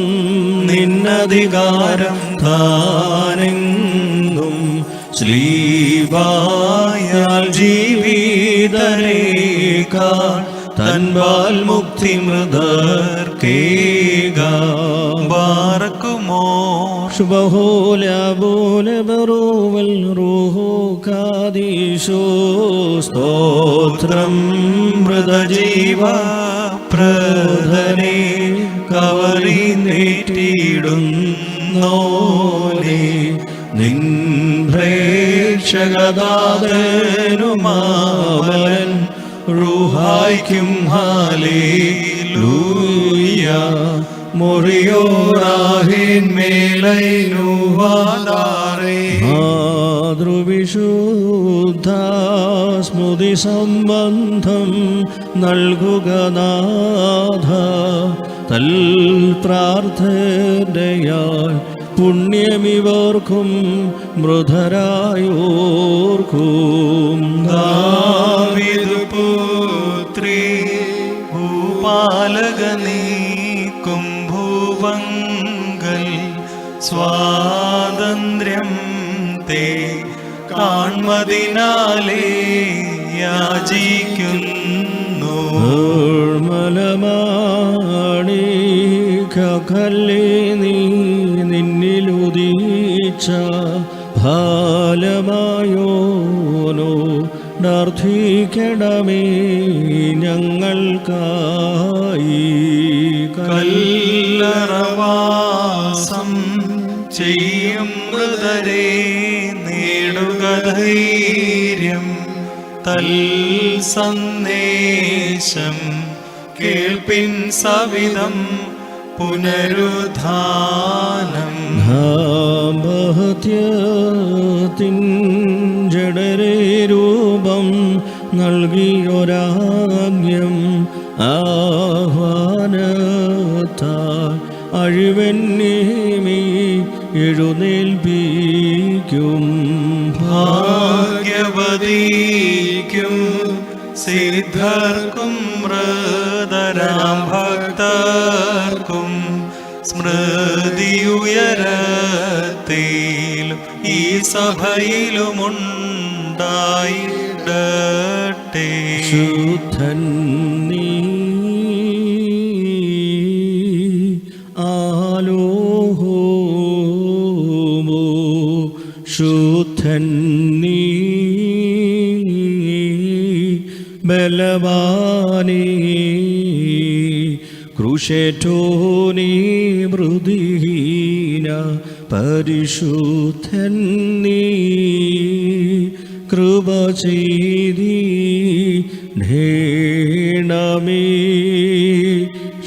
നിന്നധികാരം താനെങ്ങും. ശ്ലീബായാൽ ജീവിതരേക്കാൾ തൻപാൽ മുക്തി മൃതർക്കേക. ബാറക്കുമോ ശുഭഹോലെ ബറോവൽ റൂഹോ കാദീശോ. സ്തോത്രം മൃതജീവ പ്രധനെ കവറി നേറ്റിടുന്നോനെ. നിൻ പ്രേക്ഷകദാതനുമാവൻ റൂഹായ്ക്കും ഹാലേലൂയ. മുറിയോറാഹിന്മേലൈനുവാദാരേ. മാതൃവിശുദ്ധ സ്മൃതി സംബന്ധം നൽകുക നാഥ. തൽ പ്രാർത്ഥനയാൽ പുണ്യമിവർക്കും മൃതരായോർക്കും. ദാവീദ് പുത്രി ഭൂപാലക നീക്കും ഭൂവങ്കൽ സ്വാതന്ത്ര്യം തേ കാൺമതിനാലേ യാചിക്കുന്നു. നിർമ്മലമാണിക്കല്ലേ നീ നിന്നിലുദീച്ച ഫലമായോനോ പ്രാർത്ഥിക്കണമേ ഞങ്ങൾക്കായി. കല്ലറവാസം ചെയ്യും മൃതരെ നേടുക ധൈര്യം. നൽ സന്ദേശം കേൾപ്പിൻ സവിധം പുനരുദ്ധാനം. ദാമ്പത്യത്തിൻ ജഡരേ രൂപം നൽകിയൊരാജ്ഞം ആഹ്വാനത്താൽ അഴിവെന്നേമി എഴുന്നേൽപ്പിക്കും. ഭാഗ്യവതിക്കും സിദ്ധർക്കും മൃതരാം ഭക്തർക്കും സ്മൃതിയുയരത്തിലും ഈ സഭയിലുമുണ്ടായിടട്ടെ. ശുദ്ധൻ നീ ആലോഹോമോ, ശുദ്ധൻ നീ ബലവാനീ, ക്രൂശേറ്റോനീ മൃദുഹീന, പരിശുദ്ധൻ നീ കൃപ ചെയ്തിടേണമേ.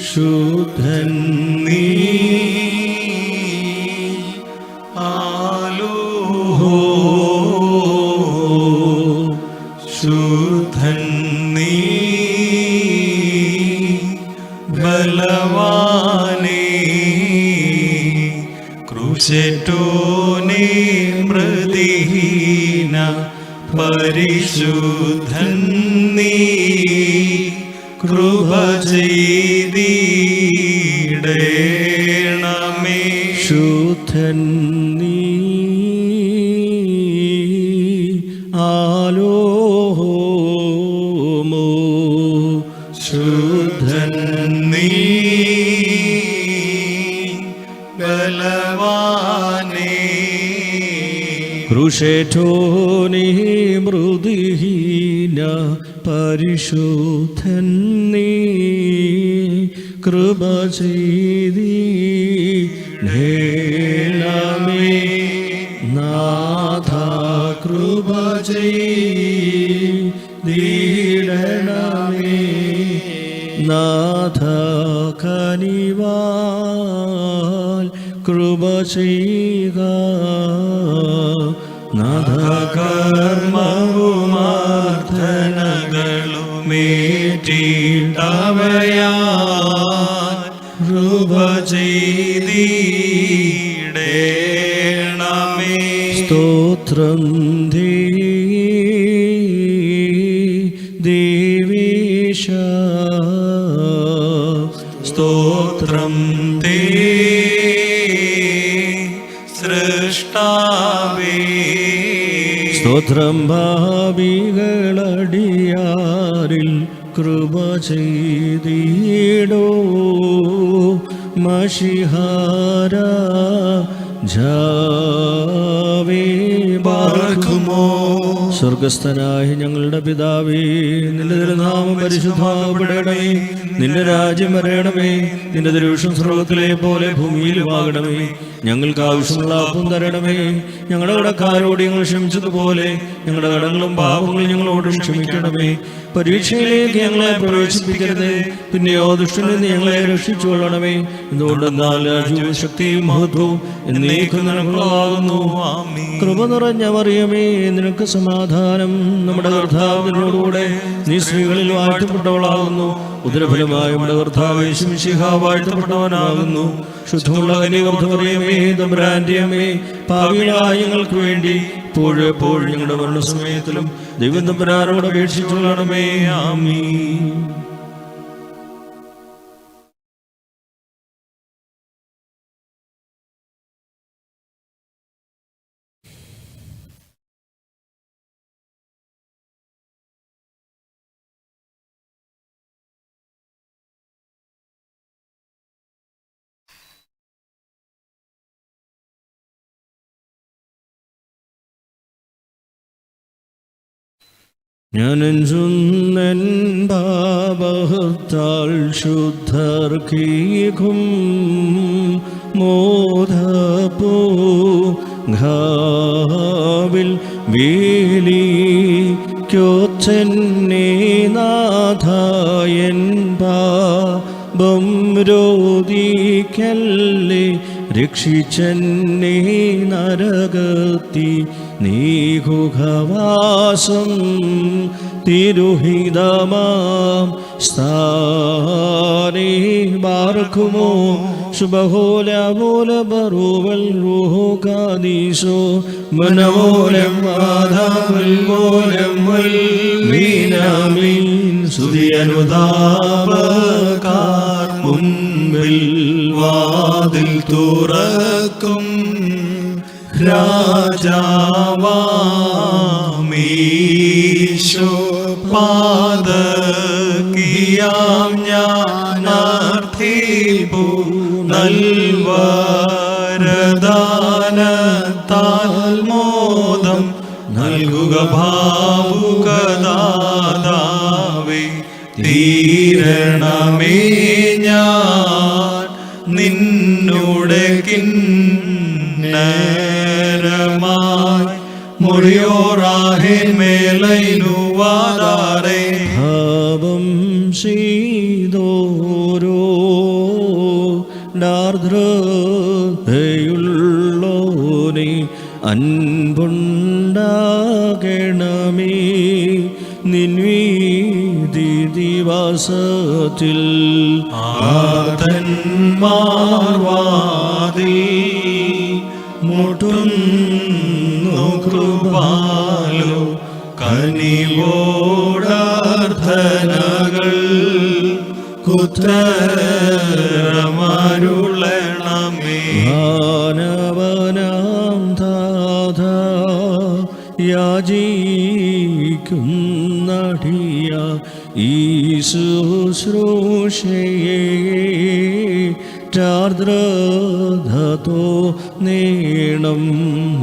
ശുദ്ധൻ നീ ആലോഹോ, ശുദ്ധൻ നീ ബലവാനേ, ക്രൂശേറ്റോനേ മൃദുഹീന, പരിശുദ്ധൻ നീ കൃപ ചെയ്തിടേണമേ. ശുദ്ധൻ നീ ആലോഹോമോ, ശുദ്ധൻ നീ ബലവാനേ, ക്രൂശേറ്റോനീ മൃദുഹീന, പരിശുദ്ധൻ നീ കൃപ ചെയ്തിടേണമേ. നാഥ കൃപ ചെയ്തിടണമേ. നാഥ കനിവാൽ കൃപ ചെയ്യുക. നാഥ കർമ്മവുമാർത്ഥനകളുമേറ്റിട്ടവയാ കൃപ ചെയ്തിടേണമേ. സ്തോത്രം ദേവീശ, സ്തോത്രം തേ സൃഷ്ടാവേ. സ്തോത്രം ഭാവികളടിയാരിൽ കൃപ ചെയ്തിടോ. മഷിഹാര ജാവേ പാർക്കുമോ. സ്വർഗസ്ഥനായ ഞങ്ങളുടെ പിതാവേ, നിന്റെ തിരുനാമം പരിശുദ്ധമാകപ്പെടണമേ. നിന്റെ രാജ്യം വരണമേ. നിന്റെ തിരുവിഷ്ടം സ്വർഗ്ഗത്തിലെ പോലെ ഭൂമിയിലുമാകണമേ. ഞങ്ങൾക്ക് ആവശ്യമുള്ള അപ്പം തരണമേ. ഞങ്ങളുടെ കടക്കാരോട് ഞങ്ങൾ ക്ഷമിച്ചതുപോലെ ഞങ്ങളുടെ കടങ്ങളും പാപങ്ങളും ഞങ്ങളോടും ക്ഷമിക്കണമേ. പരീക്ഷയിലേക്ക് ഞങ്ങളെ പ്രവേശിപ്പിക്കരുത്, പിന്നെയോ ദുഷ്ടനിൽ നിന്ന് ഞങ്ങളെ രക്ഷിച്ചുകൊള്ളണമേ. എന്തുകൊണ്ടെന്നാൽ രാജ്യവും ശക്തിയും മഹത്വവും എന്നേക്കും നിനക്കുള്ളതാകുന്നു. കൃപ നിറഞ്ഞ മറിയമേ, നിനക്ക് സമാധാനം. നമ്മുടെ കർത്താവിനോടുകൂടെ നീ സ്ത്രീകളിൽ വാഴ്ത്തപ്പെട്ടവളാകുന്നു. ഉദരഫലമായ നമ്മുടെ കർത്താവ് യേശു മിശിഹാ വാഴ്ത്തപ്പെട്ടവനാകുന്നു. ശുദ്ധമുള്ള കന്യകമറിയമേ, തമ്പുരാന്റെ അമ്മേ, പാപികളായ ഞങ്ങൾക്ക് വേണ്ടി ഇപ്പോഴും എപ്പോഴും ഞങ്ങളുടെ മരണസമയത്തിലും ദൈവം തമ്പുരാനോട് അപേക്ഷിച്ചുകൊള്ളണമേ. ആമീൻ. ഞാനെഞ്ചുന്നൻ പാപത്താൽ ശുദ്ധർക്കീകും മോദപോ ഘാവിൽ വേലി ക്യോച്ചെന്നെ നാഥായൻ പാപം രോധിക്കല്ലേ രക്ഷിച്ചെന്നെ നരകത്തി നീഹുഖവാസം തിരുഹിതമാം സ്ഥാനേ ബാർക്കുമോ ശുഭഹോല ബറുവൽ റൂഹു കാദീശോ മനമോലം വാദാവൽ മോലം വൽ മീനാമീൻ സ്തുതിയനുതാപകാർ മുൻപിൽ വാതിൽ തുറക്കും രാജാവാമീശോ പാദകിയാം ഞാനർത്ഥിപ്പു നൽവരദാനത്താൽ മോദം നൽകുക ഭാവുകദാതാവേ തീരണമേ ഞാൻ നിന്നുടെ കിന്നരമായി മുറിയോറാഹിൻ മേലൈനുവാദാരേ ഭാവം ചെയ്തോരോ ുള്ളോനെ അൻപുണ്ടാകണമേ നിൻവീതി ദിവസത്തിൽ ആതന്മാർവാതിൽ മുട്ടുന്നു കൃപാലോ കനിവോടാർത്ഥനകൾ കുത്തരമരുളണമേ മാനവനാം താഥ യാചിക്കുന്നടിയ ഈ ശുശ്രൂഷയെ ചാർദ്രധതോ നേണം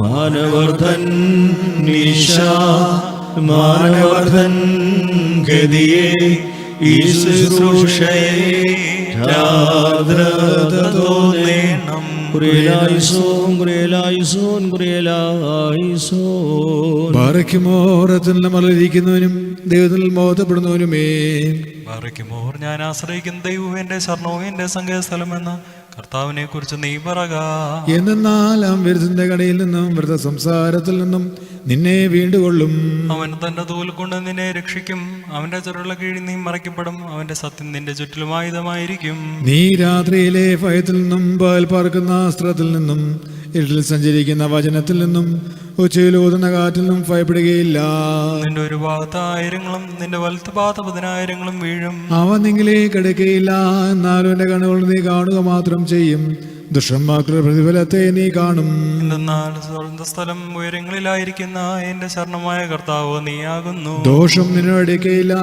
മാനവർദ്ധൻ നിശ മാനവർദ്ധൻ ഗതിയെ ഈ ശുശ്രൂഷയെ ചാദ്രതോ നേണം കുറിയലായിസോൻ കുറിയലായിസോൻ കുറിയലായിസോൻ ബാറയ്ക്കുമോറത്തിൽ നമ്മളിരിക്കുന്നവനും ദൈവത്തിൽ മോഹപ്പെടുന്നവനുമേ ബാറയ്ക്കുമോർ ഞാൻ ആശ്രയിക്കുന്ന ദൈവം എന്റെ ശരണവും എന്റെ സങ്കേതസ്ഥലമെന്ന് കർത്താവിനെ കുറിച്ച് നീ പറക. എന്നാൽ അവൻ വിരുദ്ധന്റെ കടയിൽ നിന്നും വ്രത സംസാരത്തിൽ നിന്നും നിന്നെ വീണ്ടുകൊള്ളും. അവൻ തന്റെ തോൽ കൊണ്ട് നിന്നെ രക്ഷിക്കും. അവന്റെ ചെറുള്ള കീഴിൽ നീ മറയ്ക്കപ്പെടും. അവന്റെ സത്യം നിന്റെ ചുറ്റിലും ആയുധമായിരിക്കും. നീ രാത്രിയിലെ ഭയത്തിൽ നിന്നും പകൽ പാർക്കുന്ന അസ്ത്രത്തിൽ നിന്നും ഇരുട്ടിൽ സഞ്ചരിക്കുന്ന വചനത്തിൽ നിന്നും ഉച്ചയിൽ ഊതുന്ന കാറ്റിൽ നിന്നും ഭയപ്പെടുകയില്ല. നിന്റെ ഒരു ഭാഗത്ത് 1000 നിന്റെ വലത്ത് ഭാഗത്ത് 10,000 വീഴും. അവൻ നിങ്ങളിലേക്ക് അടുക്കയില്ല. എന്നാലും എന്റെ കണ്ണുകൾ നീ കാണുക മാത്രം ചെയ്യും. ദുഷ്ടന്മാരുടെ പ്രതിഫലത്തെ നീ കാണും. എന്തെന്നാൽ സ്വന്തസ്ഥലം ഉയരങ്ങളിലായിരിക്കുന്ന എന്റെ ശരണമായ കർത്താവ് നീയാകുന്നു. ദോഷം നിന്നോടേക്കയില്ല.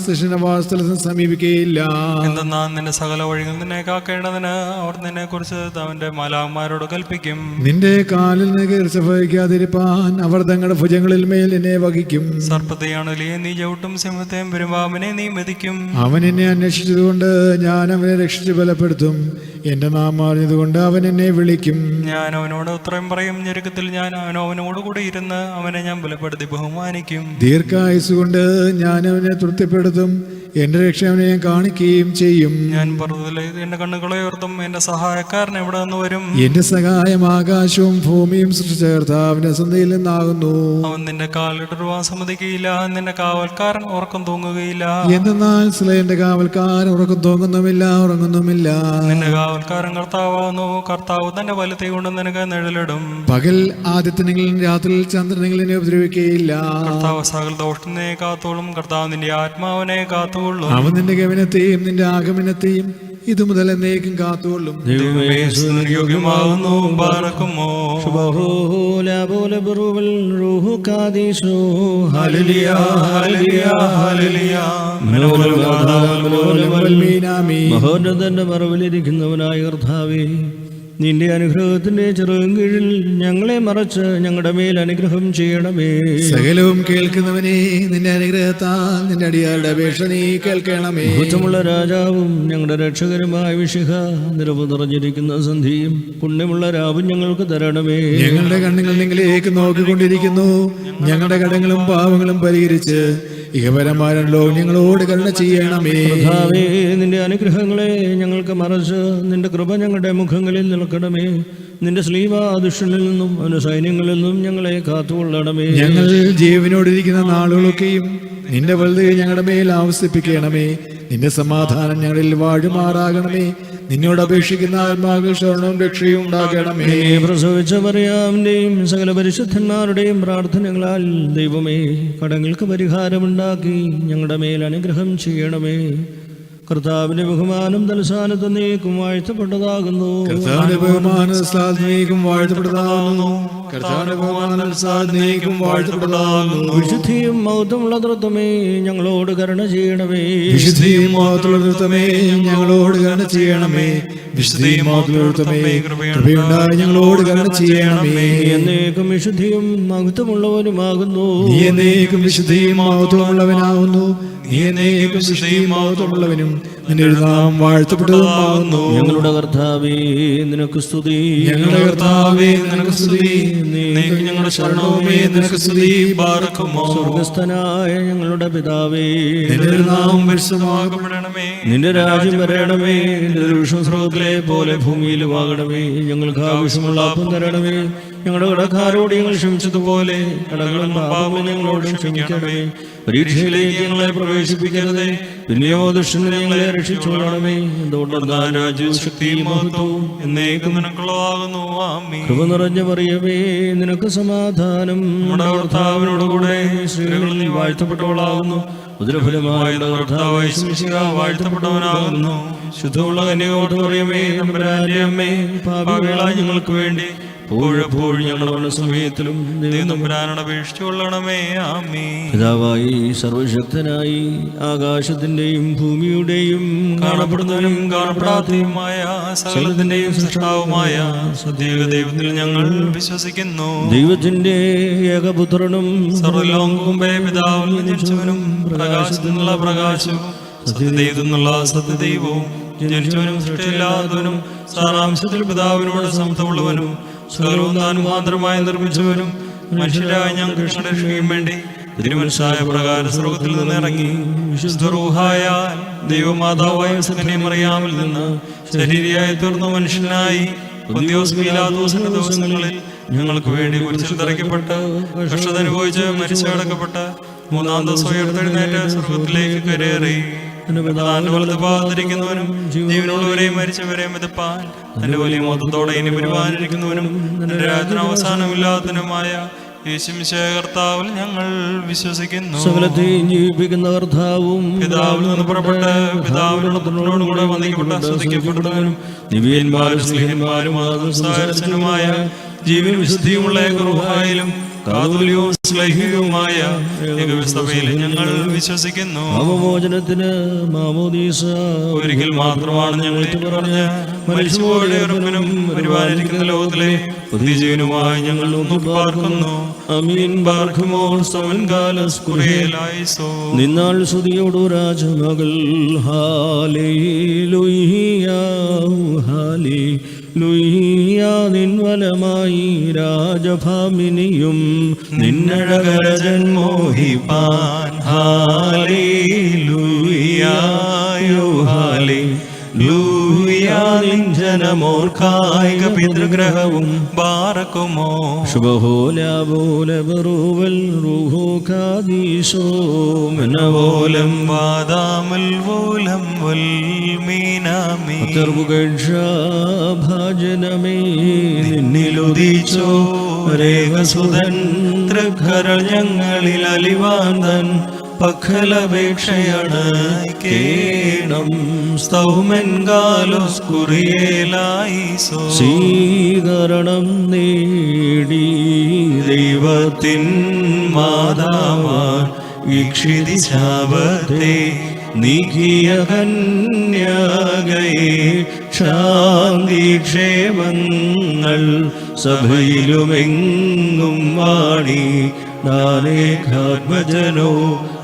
ശിഷ്യനവാസസ്ഥലത്ത് സമീപിക്കുകയില്ല. എന്തെന്നാൽ നിന്റെ സകല വഴികൾ നിന്നെ കാക്കേണ്ടതിന് അവർ നിന്നെ കുറിച്ച് അവന്റെ മാലാഖമാരോട് കൽപ്പിക്കും. നിന്റെ കാലിൽ നിന്ന് കീർച്ച വഹിക്കാതിരിപ്പാൻ അവർ തങ്ങളുടെ ഭുജങ്ങളിൽ മേൽ എന്നെ വഹിക്കും. സർപ്പത്തെയാണല്ലേ നീ ചവിട്ടും, സിംഹത്തെയും പെരുമ്പാമ്പിനെ നീ മെതിക്കും. അവൻ എന്നെ അന്വേഷിച്ചതുകൊണ്ട് ഞാൻ അവനെ രക്ഷിച്ച് ബലപ്പെടുത്തും. എന്റെ നാമം അറിഞ്ഞതുകൊണ്ട് അവൻ എന്നെ വിളിക്കും. ഞാൻ അവനോട് ഉത്തരം പറയും. ഞെരുക്കത്തിൽ ഞാൻ അവനോട് കൂടെ ഇരുന്ന് അവനെ ഞാൻ ബലപ്പെടുത്തി ബഹുമാനിക്കും. ദീർഘായുസ് കൊണ്ട് ഞാൻ അവനെ തൃപ്തിപ്പെടുത്തും. എന്റെ രക്ഷ അവനെ ഞാൻ കാണിക്കുകയും ചെയ്യും. ഞാൻ പർവ്വതത്തിലേക്ക് എന്റെ കണ്ണുകളെ ഉയർത്തും. എന്റെ സഹായക്കാരൻ എവിടെ നിന്ന് വരും? എന്റെ സഹായം ആകാശവും ഭൂമിയും സൃഷ്ടിച്ച കർത്താവിന്റെ സന്ധിയിൽ നിന്നാകുന്നു. അവൻ നിന്റെ കാലിടുവാൻ സമ്മതിക്കുകയില്ല. നിന്റെ കാവൽക്കാരൻ ഉറക്കം തൂങ്ങുകയില്ല. എന്തെന്നാൽ സ്ലേന്റെ കാവൽക്കാരൻ ഉറക്കം തൂങ്ങുന്നുമില്ല, ഉറങ്ങുന്നുമില്ല. നിന്റെ കാവൽക്കാരൻ കർത്താവാകുന്നു. കർത്താവ് തന്റെ വലത്തെ കൊണ്ട് നിനക്ക് നിഴലിടും. പകൽ ആദിത്യനെങ്കിലും രാത്രിയിൽ ചന്ദ്രനെങ്കിലും ഉപദ്രവിക്കുകയില്ല. കർത്താവ് സകല ദോഷത്തിനെ കാത്തോളും. കർത്താവ് നിന്റെ ആത്മാവിനെ കാത്തോളും. അവൻ നിന്റെ ഗമനത്തെയും നിന്റെ ആഗമനത്തെയും ഇതു മുതൽ എന്നേക്കും കാത്തോളും. യോഗ്യമാകുന്നു. ബാറക്കുമോ മഹോന്നതന്റെ മറവിലിരിക്കുന്നവനായ കർത്താവേ, നിന്റെ അനുഗ്രഹത്തിന്റെ ചെറുകും കീഴിൽ ഞങ്ങളെ മറച്ച് ഞങ്ങളുടെ മേൽ അനുഗ്രഹം ചെയ്യണമേ. സകലവും കേൾക്കുന്നവനെ, നിന്റെ അനുഗ്രഹത്താൽ നിന്റെ അടിയാരുടെ അപേക്ഷ നീ കേൾക്കണമേ. കുറ്റമുള്ള രാജാവും ഞങ്ങളുടെ രക്ഷകരുമായ വിശിഖ, നിറവ് നിറഞ്ഞിരിക്കുന്ന സന്ധിയും പുണ്യമുള്ള രാവും ഞങ്ങൾക്ക് തരണമേ. ഞങ്ങളുടെ കണ്ണുകൾ നിങ്ങളിലേക്ക് നോക്കിക്കൊണ്ടിരിക്കുന്നു. ഞങ്ങളുടെ കടങ്ങളും പാവങ്ങളും പരിഹരിച്ച് ഇഹപരമാരല്ലോ ഞങ്ങളോട് കരുണ ചെയ്യണമേ. കർത്താവേ, നിന്റെ അനുഗ്രഹങ്ങളെ ഞങ്ങൾക്ക് മറച്ച് നിന്റെ കൃപ ഞങ്ങളുടെ മുഖങ്ങളിൽ നിൽക്കണമേ. നിന്റെ സ്ലീവ ദുഷ്ടനിൽ നിന്നും അവന്റെ സൈന്യങ്ങളിൽ നിന്നും ഞങ്ങളെ കാത്തുകൊള്ളണമേ. ഞങ്ങൾ ജീവനോടിരിക്കുന്ന നാളുകളൊക്കെയും നിന്റെ വലുത് ഞങ്ങളുടെ മേൽ ആവസിപ്പിക്കണമേ. നിന്റെ സമാധാനം ഞങ്ങളിൽ വാഴുമാറാകണമേ. നിന്നോട് അപേക്ഷിക്കുന്ന ആത്മാക്കൾ ശരണവും രക്ഷയും ഉണ്ടാകണമേ. പ്രസവിച്ച മറിയാമിന്റെയും സകല പരിശുദ്ധന്മാരുടെയും പ്രാർത്ഥനകളാൽ ദൈവമേ, കടങ്ങൾക്ക് പരിഹാരമുണ്ടാക്കി ഞങ്ങളുടെ മേൽ അനുഗ്രഹം ചെയ്യണമേ. കർത്താവിന്റെ ബഹുമാനം തലസ്ഥാനത്ത് നീക്കും വാഴ്ത്തപ്പെട്ടതാകുന്നു. കർത്താവിന്റെ ബഹുമാനം സാധനീക്കും വാഴ്ത്തപ്പെട്ടതാകുന്നു. കർത്താവിന്റെ ബഹുമാനം സാധനീക്കും വാഴ്ത്തപ്പെട്ടതാകുന്നു. വിശുദ്ധിയും മഹത്വമുള്ള തൃത്വമേ, ഞങ്ങളോട് കരുണ ചെയ്യണമേ. വിശുദ്ധിയും മഹത്വമുള്ള തൃത്വമേ, ഞങ്ങളോട് കരുണ ചെയ്യണമേ. വിശുദ്ധിയും മഹത്വമുള്ള തൃത്വമേ, കൃപയുണ്ടായി ഞങ്ങളോട് കരുണ ചെയ്യണമേ. എന്നേക്കും വിശുദ്ധിയും മഹത്വമുള്ളവനുമാകുന്നു. നീ എന്നേക്കും വിശുദ്ധിയും മഹത്വമുള്ളവനാകുന്നു. നീ എന്നേക്കും വിശുദ്ധിയും മഹത്വമുള്ളവനും നിന്റെ നാമം വാഴ്ത്തപ്പെട്ടതുമാകുന്നു. ഞങ്ങളുടെ കർത്താവേ, നിനക്ക് സ്തുതി. ഞങ്ങളുടെ കർത്താവേ, നിനക്ക് സ്തുതി. ഞങ്ങളുടെ ശരണവുമേ, നിനക്ക് സ്തുതി. ബാറക്കുമോ. സ്വർഗസ്ഥനായ ഞങ്ങളുടെ പിതാവേ, നിന്റെ നാമം പരിശുദ്ധമാകപ്പെടണമേ. നിന്റെ രാജ്യം വരണമേ. നിന്റെ ദൃശ്യം സ്രോതത്തിലെ പോലെ ഭൂമിയിലും ആകണമേ. ഞങ്ങൾക്ക് ആവശ്യമുള്ള അപ്പം തരണമേ. ഞങ്ങളുടെ കടക്കാരോട് ഞങ്ങൾ ക്ഷമിച്ചതുപോലെ കടകളും പാപങ്ങളും ഞങ്ങളോടും ക്ഷമിക്കണമേ. പരീക്ഷയിലേക്ക് ഞങ്ങളെ പ്രവേശിപ്പിക്കരുതേ, പിന്നെയോ ദുഷ്ടനെ ഞങ്ങളെ രക്ഷിച്ചോളണമേ. എന്തുകൊണ്ടെന്നാൽ രാജ്യവും ശക്തിയും മഹത്വവും എന്നേക്കും നിനക്കുള്ളതാകുന്നു. ആമേൻ. കൃപ നിറഞ്ഞ മറിയമേ, നിനക്ക് സമാധാനം. നമ്മുടെ കർത്താവിനോടുകൂടെ സ്ത്രീകളിൽ വാഴ്ത്തപ്പെട്ടവളാകുന്നു. ഉദരഫലമായ കർത്താവായ യേശുമിശിഹ വാഴ്ത്തപ്പെട്ടവനാകുന്നു. ശുദ്ധമുള്ള കന്യകയോട് മറിയമേ, തമ്പുരാന്റെ അമ്മേ, പാപികളായ ഞങ്ങൾക്ക് വേണ്ടി എപ്പോഴും ഞങ്ങളുടെ സമയത്തിലും അപേക്ഷിച്ചുകൊള്ളണമേ. ആമേൻ. പിതാവായി സർവശക്തനായി ആകാശത്തിന്റെയും ഭൂമിയുടെയും കാണപ്പെടുന്നവനും കാണപ്പെടാത്തതുമായ സകലത്തിന്റെയും സൃഷ്ടാവുമായ സത്യേക ദൈവത്തിൽ ഞങ്ങൾ വിശ്വസിക്കുന്നു. ദൈവത്തിന്റെ ഏകപുത്രനും സർവ്വലോകമുമ്പേ പിതാവിൽ ജനിച്ചവനും പ്രകാശത്തിൽ നിന്നുള്ള പ്രകാശവും സത്യദൈവത്തിൽ നിന്നുള്ള സത്യദൈവവും ജനിച്ചവനും സൃഷ്ടിയില്ലാത്തവനും സാരാംശത്തിൽ പിതാവിനോട് സമത്വമുള്ളവനും സകലവും താൻ മുഖാന്തരമായി നിർമ്മിച്ചവനും മനുഷ്യരായ ഞങ്ങൾക്ക് രക്ഷയും വേണ്ടി തിരുമനസ്സായ പ്രകാരം സ്വർഗ്ഗത്തിൽ നിന്ന് ഇറങ്ങി വിശുദ്ധ റൂഹായാൽ ദൈവമാതാവായ മറിയാമിൽ നിന്ന് ശരീരിയായി തീർന്ന മനുഷ്യനായി പൊന്തിയോസ് പീലാത്തോസിന്റെ ദിവസങ്ങളിൽ ഞങ്ങൾക്ക് വേണ്ടി കുരിശിൽ തറയ്ക്കപ്പെട്ട് കഷ്ടത അനുഭവിച്ച് മരിച്ചടക്കപ്പെട്ട് മൂന്നാം ദിവസം ഉയർത്തെഴുന്നേറ്റ് സ്വർഗ്ഗത്തിലേക്ക് കരേറി വലതുഭാഗത്തിരിക്കുന്നവനും ജീവനുള്ളവരെയും മരിച്ചവരെയും മെതപ്പാൻ തന്റെ വലിയ മൊത്തത്തോടെ ഇനി വരുവാനിരിക്കുന്നവനും തന്റെ രാജ്യത്തിന് അവസാനമില്ലാത്തതിനുമായ യേശുമിശിഹായ കർത്താവിൽ ഞങ്ങൾ വിശ്വസിക്കുന്നു. സകലത്തെയും ജീവിപ്പിക്കുന്ന കർത്താവും പിതാവിൽ നിന്ന് പുറപ്പെട്ട് പിതാവിനോടുകൂടെ വന്ദിക്കപ്പെട്ട സ്തുതിക്കപ്പെടുന്നവനും ദിവ്യന്മാരും സ്നേഹന്മാരും സംസാരിച്ചനുമായ ജീവൻ വിശുദ്ധിയുമുള്ള റൂഹായിലും കാതോലികവും ശ്ലൈഹികവുമായ ഏകസഭയിൽ ഞങ്ങൾ വിശ്വസിക്കുന്നു. അവമോചനത്തിന് മാമോദീസ ഒരിക്കൽ മാത്രമാണ് ഞങ്ങൾ പറഞ്ഞ് മരിച്ചുപോയ ഉറപ്പിനും വരുവാനിരിക്കുന്ന ലോകത്തിലെ പുതിയ ജീവനുമായി ഞങ്ങൾ നോക്കി പാർക്കുന്നു. അമീൻ. ബാർക്കുമോ സവൻകാലസ് കുറിയലായിസോ. നിന്നാൾ സ്തുതിയോടു രാജമകൾ ഹാലേലൂയ ഹാലേലൂയ. നിൻവലമായി രാജഭാമിനിയും നിന്നഴകരജൻ മോഹിപ്പാൻ ഹാലേലൂയ ഹാലേലൂയ. നിൻ ജനമോർക്കായിക പിതൃഗ്രഹവും ബാറക്കുമോ. ശുഭഹോലോലബറൂവൽ റൂഹോ കാദീശോ മനവോലം വാദാമൽ വോലം വൽ മീനാമി. ഭാജനമേ നിന്നിലുദിച്ചോ രേഖസുതൻ തൃക്കരൾ ഞങ്ങളിൽ അലിവാന്തൻ പഖലപേക്ഷയാണ് കേണം സ്തൗമെൻകാലോസ് കുറിയേലായിസോ. സ്വീകരണം നേടി ദൈവത്തിൻ മാതാവാൻ വീക്ഷിതി ശാപത്തെ നീക്കിയ കന്യകയെ ശാന്തിക്ഷേമങ്ങൾ സഭയിലുമെങ്ങും വാണി നാനേകാത്മജനോ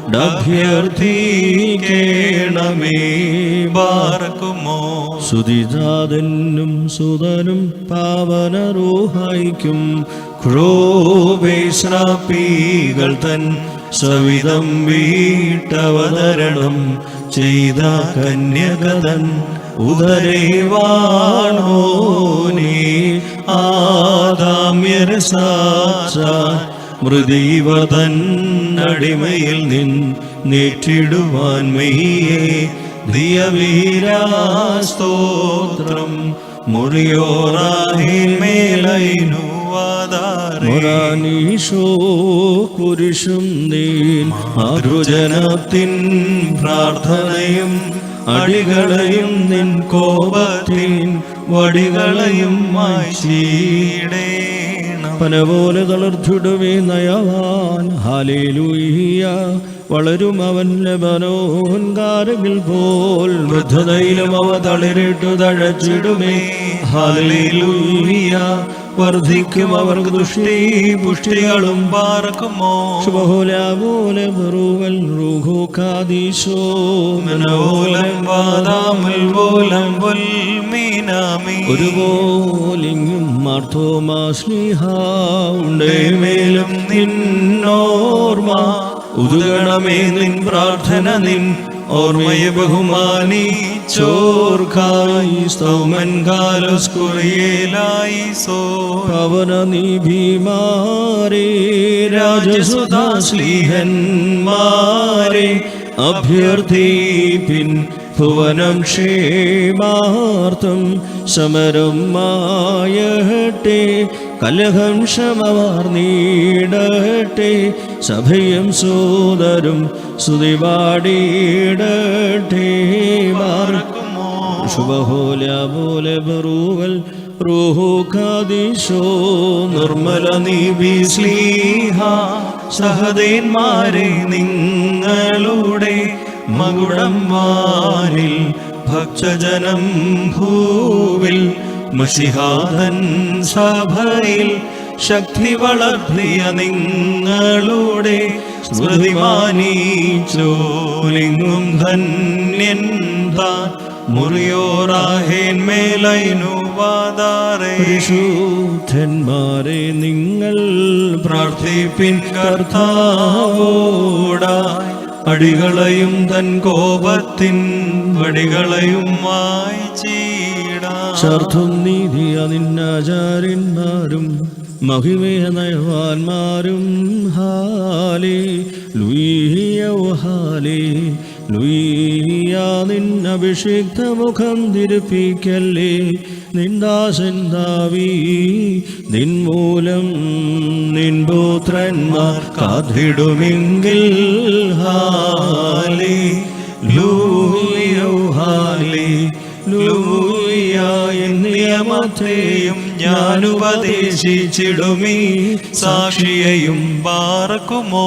അഭ്യർത്ഥിക്കേണമേ. ബാർക്കുമോ സുതിജാതനും സുതനും പാവനറൂഹായിക്കും ക്രോപേശ്രാപ്പികൾ തൻ സവിധം വീട്ടവതരണം ചെയ്ത കന്യകതൻ ഉദരേവാണോനേ ആദാമ്യരസാക്ഷാൽ മൃദീവതൻ അടിമയിൽ നേറ്റിടുവാൻ മെയ്യേ ദിയവീരാസ്തോത്രം മുറിയോറാഹിമേലൈനുവാദാരേശോ കുരിശും നീൻ മാതൃജനത്തിൻ പ്രാർത്ഥനയും അടികളെയും നിൻ കോപത്തിൻ വടികളെയും മായ്ച്ചിടേണം. പനപോലെ തളർത്തിടുവേ നയവാൻ ഹല്ലേലൂയ. വളരും അവൻ ലെബനോൻ കാരകിൽ പോൽ വൃദ്ധതയിലും അവ തളിരിട്ടു തഴച്ചിടുമേ. ഹല്ലേലൂയ. വർദ്ധിക്കും അവർക്ക് ദുഷ്ടി പുഷ്ടികളും. ബാർക്കുമോ ശുഭഹോലാപോലെ ബറുവൽ റൂഹു കാദീശോ മനോലം വാദാമുൽ പോലം വൽമീനാമി. ഒരുപോലിങ്ങും മാർത്തോമാ സ്നേഹ ഉണ്ടേമേലും നിന്നോർമ്മ ഉദുഗണമേ നിൻ പ്രാർത്ഥന നിൻ ഓർമ്മയെ ബഹുമാനിച്ചോർക്കായി സ്തൗമൻ കാലസ്കുറിയേലായി സോ പവന നീ ഭീമാരേ രാജസുധാസ്ലീഹന്മാരെ അഭ്യർത്ഥിപ്പിൻ ഭുവനം ക്ഷേമാർത്ഥം സമരം മായട്ടെ കലഹം ശമവാർന്നീടട്ടെ സഭയും സോദരും സ്തുതിപാടിയിടട്ടെ. ബാർക്കുമോ ശുഭഹോല ബറുവൽ റൂഹു കാദീശോ നിർമ്മല നീബി സ്ലീഹ സഹദേന്മാരെ നിങ്ങളുടെ മകുടം വാരിൽ ഭക്തജനം ഭൂവിൽ മഷിഹാദൻ സഭയിൽ ശക്തി വളർത്തിയ നിങ്ങളുടെ സ്മൃതിമാനിച്ചോലിങ്ങും ധന്യൻ താൻ മുറിയോറാഹേന്മേലൈനുവാദാരേ. പരിശുദ്ധന്മാരെ നിങ്ങൾ പ്രാർത്ഥിപ്പിൻ കർത്താവോടായി അടികളെയും തൻ കോപത്തിൻ വടികളെയും മായ്ച്ചിടാം. ശാർത്തും നീതിയ നിന്നാചാര്യന്മാരും മഹിമയ നയവാന്മാരും ഹാലേ ലൂയ്യ ഹാലേ ലൂയ്യ. നിന്നഭിഷിക്ത മുഖം തിരുപ്പിക്കല്ലേ നിന്ദാസൻ ദാവീ നിൻമൂലം നിൻ പുത്രന്മാർ കാത്തിടുമെങ്കിൽ ഹാലേ ലൂയ്യ ഹാലേ ലൂയ്യ. നിയമത്തെയും ഞാൻ ഉപദേശിച്ചിടുമീ സാക്ഷിയെയും. ബാർക്കുമോ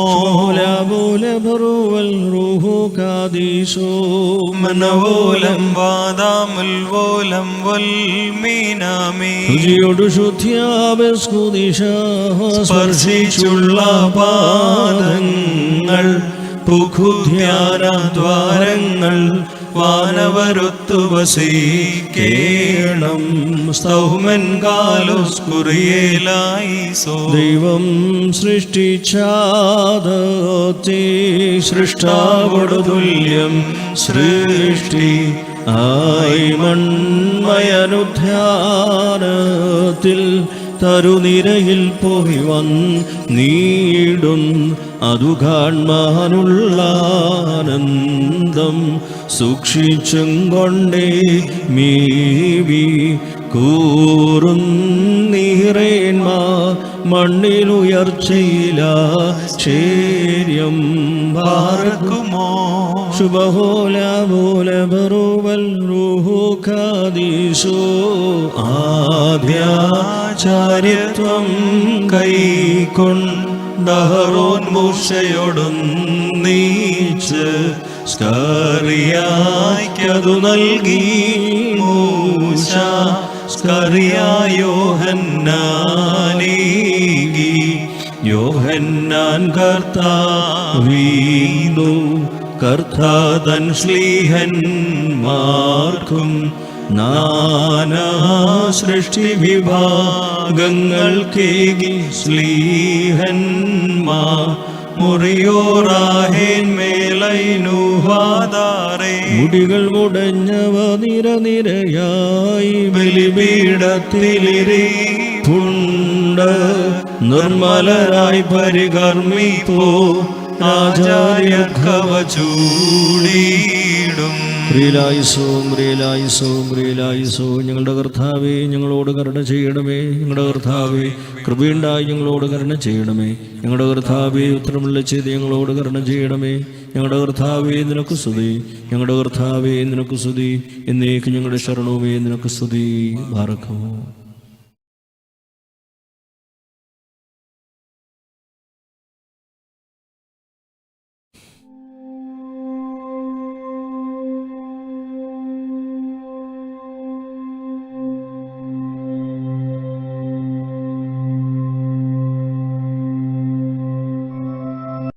ബറുവൽ റൂഹു കാദീശോ മനോലം വാദാമുൽ പോലം വൽമീനാമി. രുചിയോടു ശുദ്ധ്യാവസ്കുദിശ സ്പർശിച്ചുള്ള പാദങ്ങൾ പുഖുധ്യാനദ്വാരങ്ങൾ വാനവരൊത്തു വസിക്കേണം. സ്തൗമൻ കാലോസ്കുറിയേലായി സോ. ദൈവം സൃഷ്ടിച്ചാദത്തെ സൃഷ്ടാവോടു തുല്യം സൃഷ്ടി ആയി മൺമയനുധ്യാനത്തിൽ തരുനിരയിൽ പോയി വന്നീടും അതു കാൺമാനുള്ള ആനന്ദം സൂക്ഷിച്ചും കൊണ്ടേ മീവി കൂറുന്നീറേന്മാർ മണ്ണിലുയർച്ചയില ശേര്യം. ബാർക്കുമോ ശുഭഹോല ബറുവൽ റൂഹു കാദീശോ ആദ്യാചാര്യത്വം കൈക്കൊണ്ടഹറോൻ മൂശയോടൊന്നീച്ച് സ്കറിയായ്ക്കതു നൽകി മൂശ സ്കറിയായോഹന്നാനേകി യോഹന്നാൻ കർത്താവീന്നു കർത്താതൻ ശ്ലീഹന്മാർക്കും നാനാ സൃഷ്ടി വിഭാഗങ്ങൾക്കേകി ശ്ലീഹന്മാർ മുറിയോറാഹേൻ മേലൈനുഹാദാറേ മുടികൾ മുടഞ്ഞവ നിരനിരയായി ബലിപീഠത്തിലിരിപ്പുണ്ട് നിർമ്മലരായി പരികർമ്മിപ്പോ ആചാര്യർക്കവ ചൂടിയിടും. ഞങ്ങളുടെ കർത്താവേ ഞങ്ങളോട് കരുണ ചെയ്യണമേ. ഞങ്ങളുടെ കർത്താവേ കൃപയുണ്ടായി ഞങ്ങളോട് കരുണ ചെയ്യണമേ. ഞങ്ങളുടെ കർത്താവേ ഉത്തരമുള്ള ചെയ്ത് ഞങ്ങളോട് കരുണ ചെയ്യണമേ. ഞങ്ങളുടെ കർത്താവേ നിനക്ക് സ്തുതി. ഞങ്ങളുടെ കർത്താവേ നിനക്ക് സ്തുതി. എന്നേക്ക് ഞങ്ങളുടെ ശരണവുമേ നിനക്ക് സ്തുതി. ബാറക്കമോ.